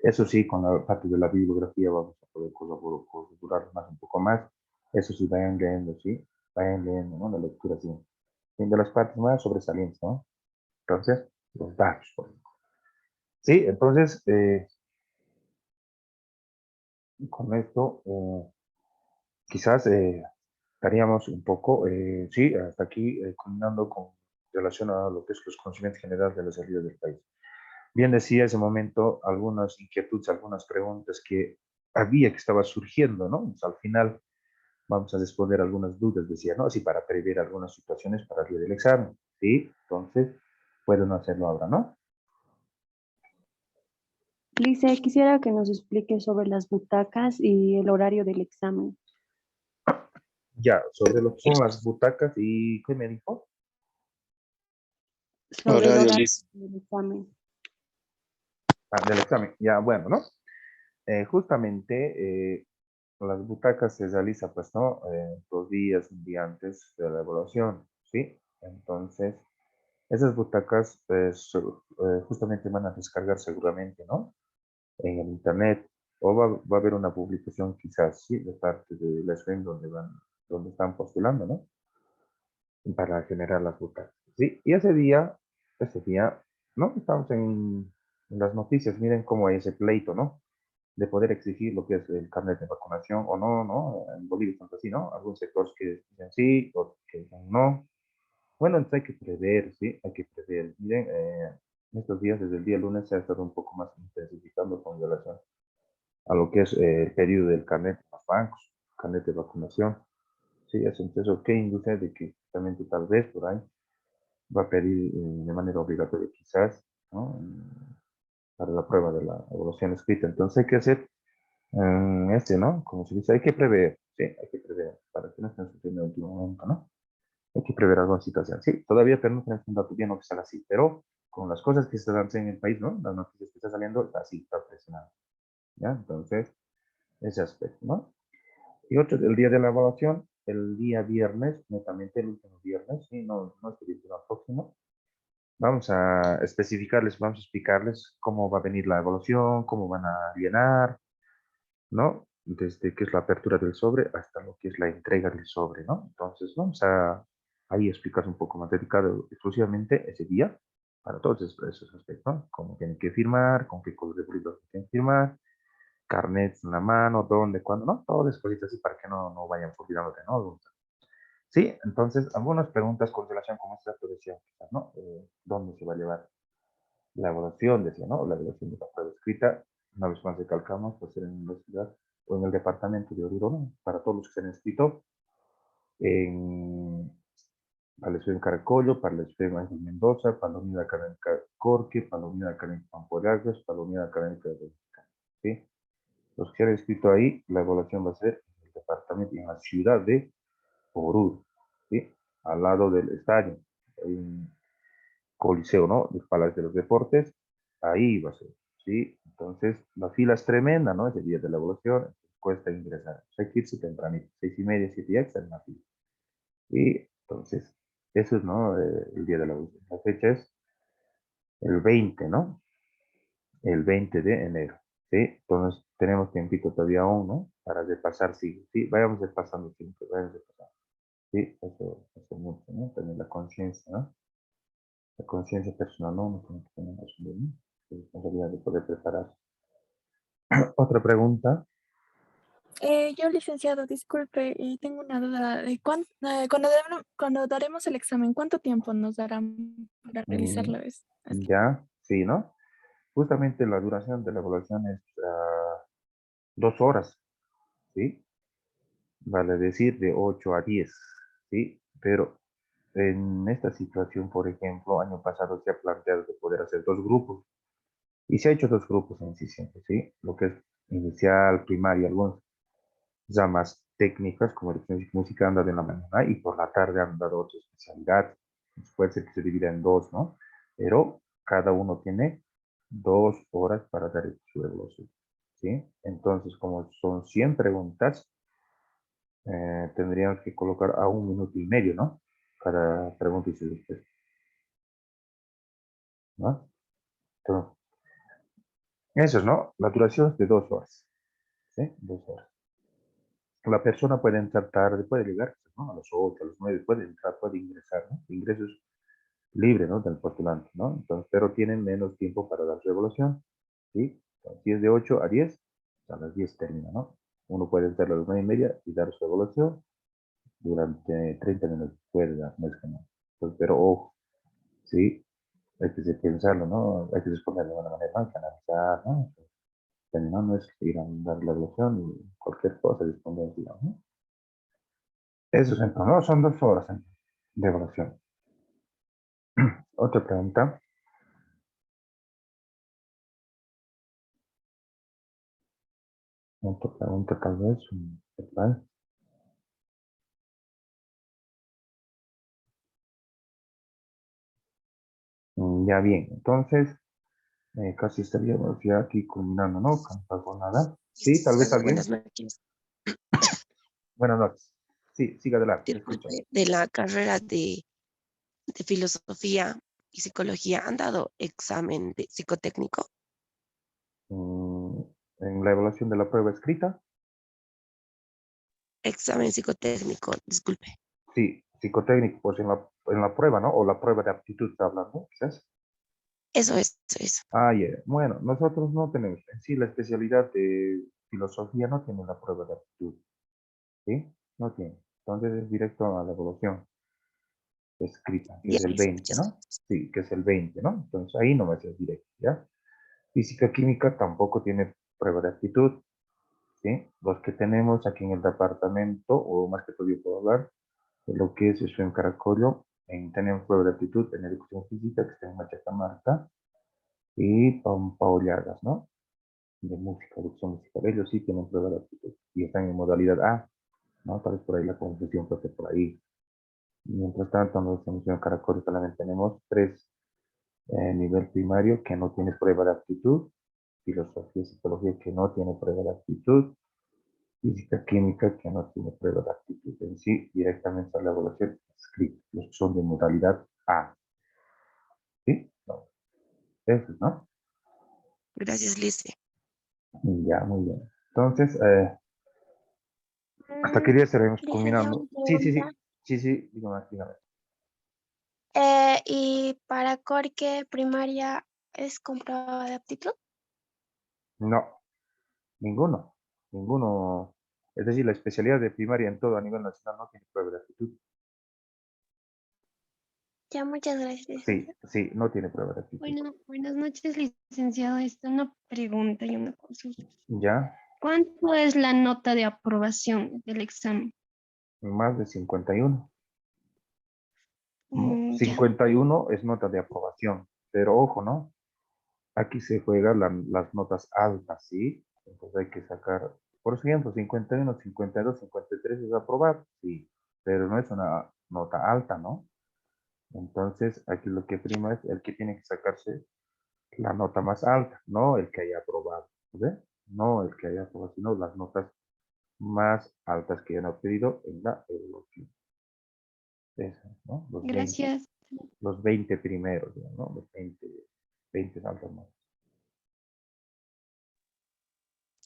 Eso sí, con la parte de la bibliografía vamos a poder corroborar más un poco más. Eso sí, vayan leyendo, ¿sí? Vayan leyendo, ¿no? La lectura, sí. De las partes más sobresalientes, ¿no? Entonces, los datos, por ejemplo. Sí, entonces, con esto, quizás estaríamos un poco, sí, hasta aquí, culminando con relación a lo que es los conocimientos generales de la salida del país. Bien decía ese momento algunas inquietudes, algunas preguntas que había que estaba surgiendo, ¿no? Pues al final vamos a responder algunas dudas, decía, ¿no? Así para prever algunas situaciones para el día del examen, ¿sí? Entonces, pueden hacerlo ahora, ¿no? Lice, quisiera que nos explique sobre las butacas y el horario del examen. Ya, sobre lo que son las butacas y, ¿qué me dijo? Sobre el Horario horario listo. del examen. Ah, del examen, ya, bueno, ¿no? Justamente las butacas se realiza, pues, ¿no? 2 días, un día antes de la evaluación, ¿sí? Entonces, esas butacas justamente van a descargar seguramente, ¿no? En el internet, o va a haber una publicación quizás, ¿sí? De parte de la SBEM donde están postulando, ¿no? Para generar las butacas, ¿sí? Y ese día, ¿no? Estamos en las noticias, miren cómo hay ese pleito, ¿no? De poder exigir lo que es el carnet de vacunación o no, ¿no? En Bolivia es así, ¿no? Algunos sectores que dicen sí, otros que dicen no. Bueno, entonces hay que prever, ¿sí? Hay que prever. Miren, en estos días, desde el día lunes, se ha estado un poco más intensificando con relación a lo que es el pedido del carnet de los bancos, carnet de vacunación. Sí, entonces, ok, industria de que justamente tal vez por ahí va a pedir de manera obligatoria quizás, ¿no? Para la prueba de la evaluación escrita. Entonces hay que hacer ¿no? Como se dice, hay que prever, sí, hay que prever, para que no estén sufriendo en el último momento, ¿no? Hay que prever alguna situación. Sí, todavía pero no tenemos un dato bien oficial así, pero con las cosas que se están haciendo en el país, ¿no? Las noticias que están saliendo, así está presionado, ¿ya? Entonces, ese aspecto, ¿no? Y otro, el día de la evaluación, el día viernes, netamente el último viernes, sí, no este viernes, sino el próximo, vamos a especificarles, vamos a explicarles cómo va a venir la evaluación, cómo van a llenar, ¿no? Desde que es la apertura del sobre hasta lo que es la entrega del sobre, ¿no? Entonces vamos a ahí explicar un poco más dedicado exclusivamente ese día para todos esos aspectos, ¿no? Cómo tienen que firmar, con qué código de bolígrafo tienen que firmar, carnets en la mano, dónde, cuándo, ¿no? Todas las cositas así para que no vayan olvidándote, ¿no? Sí, entonces, algunas preguntas con relación con esta que decía, quizás, ¿no? ¿Dónde se va a llevar la evaluación? Decía, ¿no? La evaluación de la prueba escrita, una vez más recalcamos, pues en la universidad o en el departamento de Oruro, ¿no? Para todos los que se han inscrito para la ciudad de Caracollo, para la ciudad de Mendoza, para la unidad académica Corque, para la unidad académica Pampollagas, para la unidad académica de ¿sí? Los que han escrito ahí, la evaluación va a ser en el departamento, en la ciudad de Oruro, ¿sí? Al lado del estadio, hay un coliseo, ¿no? Del Palacio de los Deportes, ahí va a ser, ¿sí? Entonces, la fila es tremenda, ¿no? Ese día de la evaluación, cuesta ingresar. Hay que irse tempranito, 6:30, 7 ya está en la fila. Y entonces, eso es, ¿no? El día de la evaluación. La fecha es el 20, ¿no? El 20 de enero, ¿sí? Entonces, tenemos tiempito todavía aún, ¿no? Para repasar, sí, sí, vayamos repasando siempre, vayamos repasando. Sí, eso mucho, ¿no? También la conciencia, ¿no? La conciencia personal, ¿no? No tiene que tener eso, ¿no? La responsabilidad de poder preparar. Otra pregunta. Yo, licenciado, disculpe, tengo una duda. Cuando daremos el examen, ¿cuánto tiempo nos darán para realizarlo? Ya, sí, ¿no? Justamente la duración de la evaluación es 2 horas, ¿sí? Vale decir de 8 a 10, ¿sí? Pero en esta situación, por ejemplo, año pasado se ha planteado de poder hacer 2 grupos. Y se ha hecho 2 grupos en sí siempre, ¿sí? Lo que es inicial, primaria, algunos ya más técnicas, como elección y música, han dado en la mañana y por la tarde han dado otra especialidad. Puede ser que se divida en dos, ¿no? Pero cada uno tiene 2 horas para dar su evaluación, ¿sí? Entonces, como son 100 preguntas, tendríamos que colocar a 1 minuto y medio, ¿no? Cada pregunta y su respuesta, ¿no? Entonces, eso es, ¿no? La duración es de 2 horas, ¿sí? 2 horas. La persona puede entrar tarde, puede llegar, ¿no? A las 8, a las 9, puede entrar, puede ingresar, ¿no? El ingreso es libre, ¿no? Del postulante, ¿no? Entonces, pero tienen menos tiempo para dar su evaluación, ¿sí? Entonces, si es de 8 a 10, a las 10 termina, ¿no? Uno puede entrar a las 9:30 y dar su evaluación durante 30 minutos, puede dar, no es que no. Entonces, pero ojo, ¿sí? Hay que pensarlo, ¿no? Hay que responder de una manera, hay que analizar, ¿no? No es ir a dar la evaluación y cualquier cosa responder, digamos, ¿no? Eso es entonces, ¿no? Son 2 horas de evaluación. Otra pregunta. Otra pregunta tal vez. ¿Verdad? Ya bien, entonces casi estaríamos ya aquí culminando, ¿no? Con nada. Sí, tal vez alguien. Buenas noches. Buenas noches. Sí, siga adelante, te escucho. Disculpe, de la carrera de filosofía y psicología, ¿han dado examen de psicotécnico? En la evaluación de la prueba escrita. Examen psicotécnico, disculpe. Sí, psicotécnico, pues en la prueba, ¿no? O la prueba de aptitud está hablando, quizás. Eso es. Ah, ya. Bueno, nosotros no tenemos, en sí la especialidad de filosofía no tiene la prueba de aptitud, ¿sí? No tiene. Entonces es directo a la evaluación escrita, que Ya, es el 20, ¿no? Sí, que es el 20, ¿no? Entonces ahí no va a ser directo, ¿ya? Física química tampoco tiene prueba de aptitud, ¿sí? Los que tenemos aquí en el departamento, o más que todo yo puedo hablar, de lo que es eso en Caracollo, tenemos prueba de aptitud en educación física, que está en Machacamarca, y Paollagas, ¿no? De música, educación musical. Ellos sí tienen prueba de aptitud y están en modalidad A, ¿no? Tal vez por ahí la confusión puede ser por ahí. Mientras tanto, en la Universidad de Caracollo solamente tenemos 3 nivel primario que no tiene prueba de aptitud, filosofía y psicología que no tiene prueba de aptitud, física química que no tiene prueba de aptitud en sí, directamente a la evaluación escrita, los que son de modalidad A. ¿Sí? No. Eso, ¿no? Gracias, Lice. Ya, muy bien. Entonces, hasta qué día estaremos Licenciado, culminando. una Sí, sí, pregunta. sí. Sí, sí, dígame, dígame. ¿y para Corque primaria es comprobada de aptitud? No, ninguno. Ninguno. Es decir, la especialidad de primaria en todo a nivel nacional no tiene prueba de aptitud. Ya, muchas gracias, Sí, licenciado. sí, no tiene prueba de aptitud. Bueno, buenas noches, licenciado. Una pregunta y una consulta. Ya, ¿Cuánto es la nota de aprobación del examen? más de 51. Ya. 51 es nota de aprobación, pero ojo, ¿no? Aquí se juegan las notas altas, ¿sí? Entonces hay que sacar, por ejemplo, 51, 52, 53 es aprobar, sí, pero no es una nota alta, ¿no? Entonces aquí lo que prima es el que tiene que sacarse la nota más alta, no el que haya aprobado, ¿ve? No el que haya aprobado, sino las notas más altas que hayan obtenido en la evaluación. Esas, ¿no? Gracias. Los 20 primeros, ¿no? Los 20 altas más.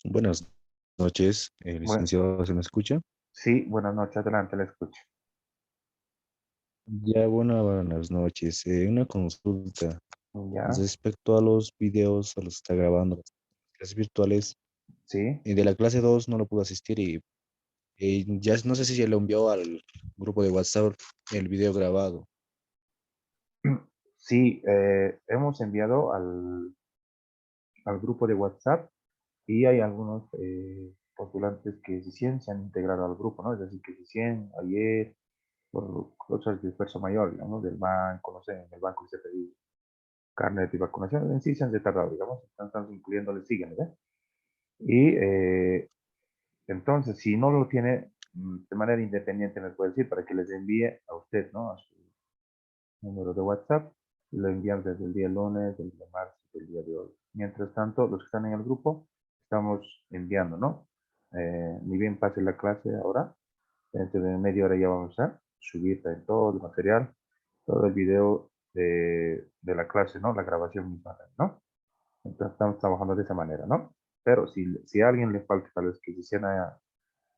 Buenas noches, Bueno, licenciado, ¿se me escucha? sí, buenas noches, adelante, la escucho. Ya, buenas noches. Una consulta Ya, respecto a los videos, a los que está grabando, las clases virtuales. sí. De la clase 2 no lo pude asistir y ya no sé si ya lo envió al grupo de WhatsApp el video grabado. Sí, hemos enviado al grupo de WhatsApp y hay algunos postulantes que recién se han integrado al grupo, ¿no? Es decir, que recién ayer, por cosas de fuerza mayor, digamos, del banco, no sé, en el banco se pedí carnet de vacunación, en sí se han tardado, digamos, están incluyéndole, siguen, ¿verdad? Y entonces, si no lo tiene de manera independiente, me puede decir para que les envíe a usted, ¿no? A su número de WhatsApp, y lo envían desde el día lunes, del día martes, del día de hoy. Mientras tanto, los que están en el grupo, estamos enviando, ¿no? Ni bien pase la clase ahora, dentro de media hora ya vamos a subir todo el material, todo el video de la clase, ¿no? La grabación misma, ¿no? Entonces estamos trabajando de esa manera, ¿no? Pero si a alguien le falta tal vez que quisiera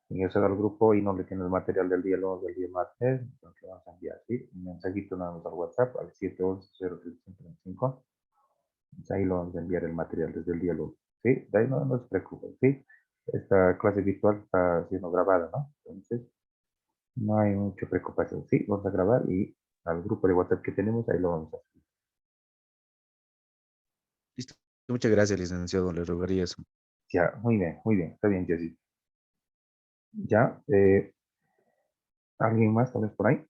ingresar al grupo y no le tiene el material del día lunes, del día martes, entonces le vamos a enviar, ¿sí? Un mensajito nada más al WhatsApp al 711-03525. Entonces ahí lo vamos a enviar el material desde el día lunes, ¿sí? De ahí no se preocupen, ¿sí? Esta clase virtual está siendo grabada, ¿no? Entonces no hay mucha preocupación, ¿sí? Vamos a grabar y al grupo de WhatsApp que tenemos, ahí lo vamos a subir. Listo. Muchas gracias, licenciado, le rogaría eso. Ya, muy bien, está bien, Jessy. Ya, ¿alguien más tal vez por ahí?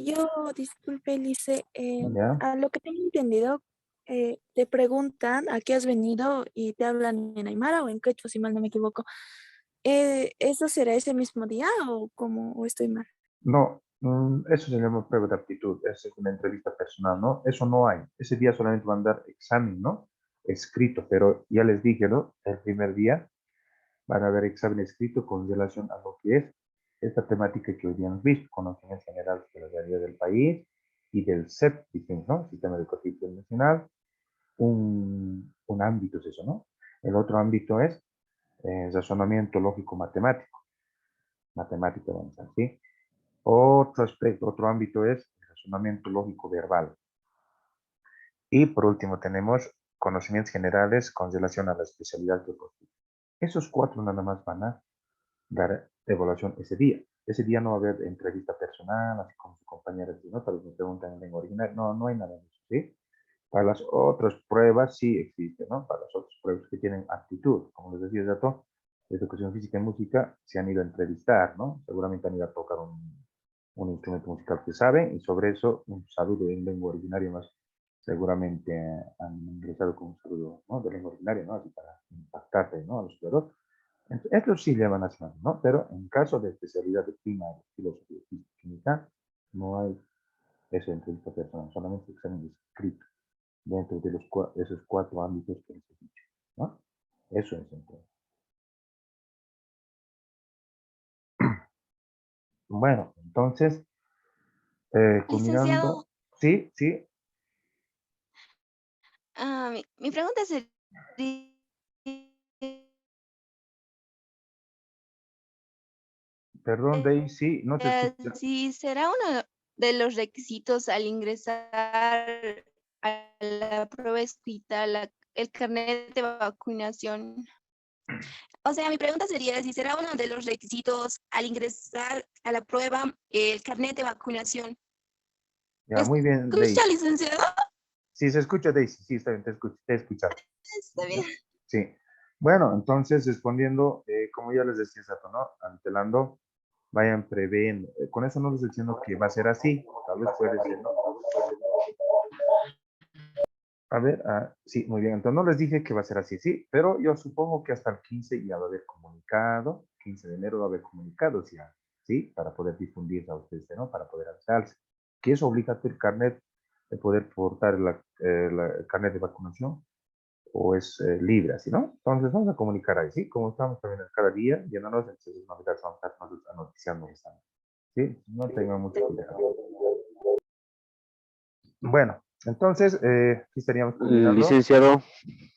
Yo, disculpe, Lice, Ya. a lo que tengo entendido, te preguntan a qué has venido y te hablan en Aymara o en quechua, si mal no me equivoco. ¿Eso será ese mismo día o cómo o estoy mal? No, eso se llama prueba de aptitud, es una entrevista personal, ¿no? Eso no hay. Ese día solamente van a dar examen, ¿no? Escrito, pero ya les dije, ¿no? El primer día van a haber examen escrito con relación a lo que es esta temática que hoy día hemos visto, conocimientos generales de la realidad del país y del SEP, dicen, ¿no? Sistema Educativo Nacional. Un ámbito es eso, ¿no? El otro ámbito es razonamiento lógico matemático, matemática avanzada, ¿sí? Otro aspecto, otro ámbito es el razonamiento lógico verbal. Y por último tenemos conocimientos generales con relación a la especialidad que posee. Esos cuatro nada más van a dar evaluación ese día. Ese día no va a haber entrevista personal, así como su compañera dice, ¿no? Tal vez me preguntan en lengua original. No, no hay nada de eso, ¿sí? Para las otras pruebas sí existe, ¿no? Para las otras pruebas que tienen aptitud, como les decía Dato, de educación física y música, se han ido a entrevistar, ¿no? Seguramente han ido a tocar un instrumento musical que saben y sobre eso un saludo en lengua originaria más seguramente han ingresado con un saludo, ¿no? De lengua originaria, ¿no? Así para impactarse, ¿no? A los ciudadanos. Estos sí llevan a nacional, ¿no? Pero en caso de especialidad de primaria, filosofía, física, química, no hay esa entrevista personal, solamente examen escrito dentro de esos cuatro ámbitos que les he dicho, ¿no? Eso es entonces. Bueno, entonces, culminando, Licenciado, sí, sí, mi pregunta sería perdón, Daisy, no te escucha. si será una de los requisitos al ingresar a la prueba escrita, el carnet de vacunación. O sea, mi pregunta sería si será uno de los requisitos al ingresar a la prueba el carnet de vacunación. Ya, muy bien, Daisy. ¿Escucha, licenciado? Sí, se escucha, Daisy. Sí, está bien, te he escuchado. Está bien. Sí. Bueno, entonces, respondiendo, como ya les decía, ¿no? Antelando, vayan previendo. Con eso no les estoy diciendo que va a ser así. Tal vez puede ser, ¿no? A ver, sí, muy bien. Entonces no les dije que va a ser así, sí, pero yo supongo que hasta el 15 ya va a haber comunicado, 15 de enero va a haber comunicados ya, ¿sí? Para poder difundir a ustedes, ¿no? Para poder avisarse. Que es obligatorio el carnet de poder portar el carnet de vacunación o es libre, así, ¿no? Entonces vamos a comunicar ahí, ¿sí? Como estamos también cada día, llenándonos, entonces novedades vamos a estar noticiando, ¿sí? No tengan mucho cuidado. Bueno, entonces, aquí estaríamos terminando. Licenciado,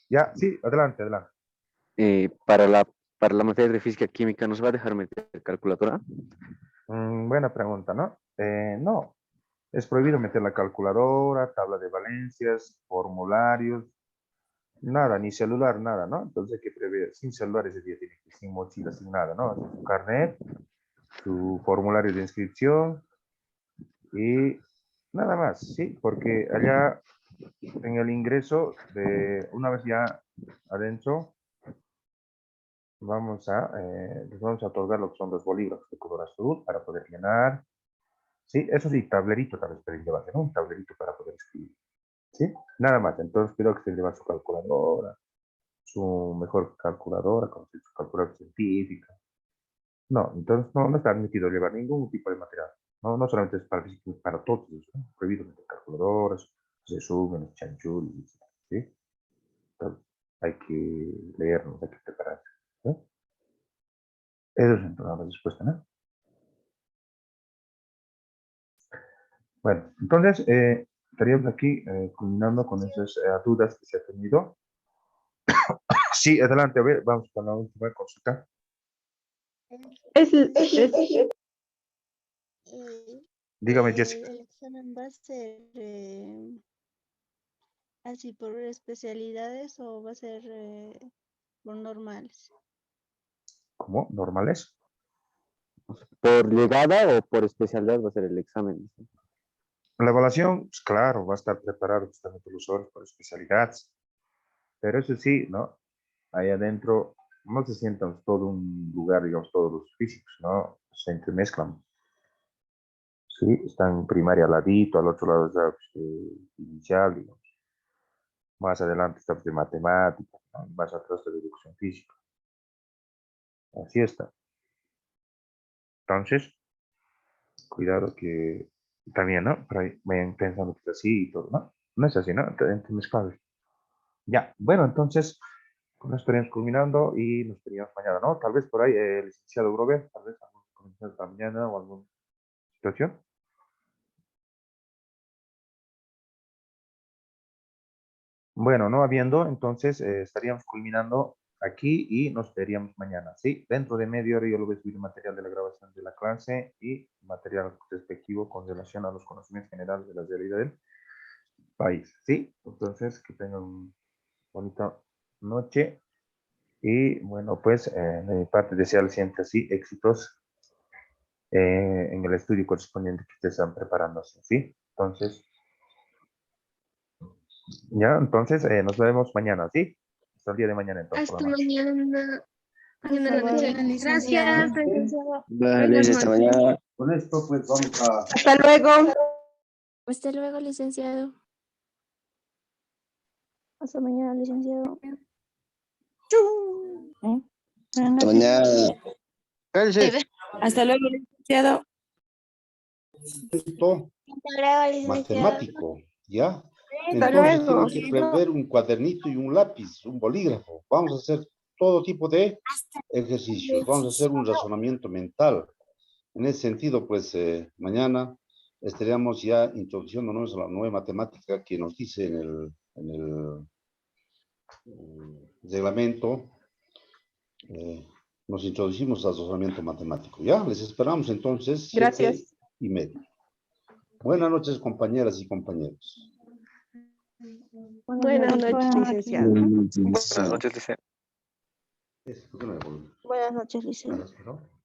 Ya, sí, adelante, adelante. para la materia de física química, ¿nos va a dejar meter calculadora? Buena pregunta, ¿no? No, es prohibido meter la calculadora, tabla de valencias, formularios, nada, ni celular, nada, ¿no? Entonces hay que prever, sin celular ese día tiene que ir sin mochila, sin nada, ¿no? Su carnet, su formulario de inscripción y nada más, ¿sí? Porque allá en el ingreso, una vez ya adentro, les vamos a otorgar lo que son los bolígrafos de color azul para poder llenar. Sí, eso sí, tablerito tal vez pueden llevar, ¿no? Un tablerito para poder escribir. ¿Sí? Nada más. Entonces, creo que se lleva su calculadora, su mejor calculadora, como su calculadora científica. No, entonces no está admitido llevar ningún tipo de material. No, no solamente es para físicos, para todos, ¿no? Prohibido meter calculadoras, resúmenes, chanchulis, ¿sí? Entonces, hay que leernos, hay que prepararse. ¿Sí? Eso es entonces la respuesta, ¿no? Bueno, entonces estaríamos aquí culminando con esas dudas que se han tenido. Sí, adelante, a ver, vamos con la última consulta. Dígame, Jessica. ¿El examen va a ser así por especialidades o va a ser por normales? ¿Cómo? ¿Normales? ¿Por llegada o por especialidad va a ser el examen? La evaluación, pues claro, va a estar preparado justamente los usuarios por especialidades. Pero eso sí, ¿no? Ahí adentro no se sientan todo un lugar, digamos, todos los físicos, ¿no? Se entremezclan. Sí, están en primaria al ladito, al otro lado está inicial, digamos. Más adelante está de matemáticas, ¿no? Más atrás de educación física. Así está. Entonces, cuidado que también, ¿no? Por ahí vayan pensando que es así y todo, ¿no? No es así, ¿no? Entremezclado. Ya, bueno, entonces, con esto estaríamos culminando y nos veríamos mañana, ¿no? Tal vez por ahí, el licenciado Grover, tal vez algún comentario esta mañana o alguna situación. Bueno, no habiendo, entonces estaríamos culminando aquí y nos veríamos mañana, ¿sí? Dentro de media hora yo le voy a subir material de la grabación de la clase y material respectivo con relación a los conocimientos generales de la realidad del país, ¿sí? Entonces, que tengan una bonita noche y bueno, pues de mi parte desearles siempre así éxitos en el estudio correspondiente que ustedes están preparándose, ¿sí? Entonces, ya, entonces nos vemos mañana, ¿sí? Hasta el día de mañana entonces por Hasta la noche. mañana. Mañana Hasta en la noche. luego, licenciado. Gracias, licenciado. Vale, Buenas hasta noches. mañana. Con esto, pues vamos a... Hasta luego. Hasta luego, licenciado. Hasta mañana, licenciado. Hasta mañana. Cállense. Hasta luego, licenciado. Esto matemático, ¿ya? Hasta Entonces luego. tienen que prever un cuadernito y un lápiz, un bolígrafo. Vamos a hacer todo tipo de ejercicios. Vamos a hacer un razonamiento mental. En ese sentido, pues mañana estaríamos ya introduciéndonos a la nueva matemática que nos dice en el reglamento. Nos introducimos al razonamiento matemático. ¿Ya? Les esperamos entonces 7:30. Buenas noches, compañeras y compañeros. Buenas noches, licenciado. Buenas noches, licenciado. ¿Por qué no me vuelvo? Buenas noches, licenciado. Gracias, ¿no?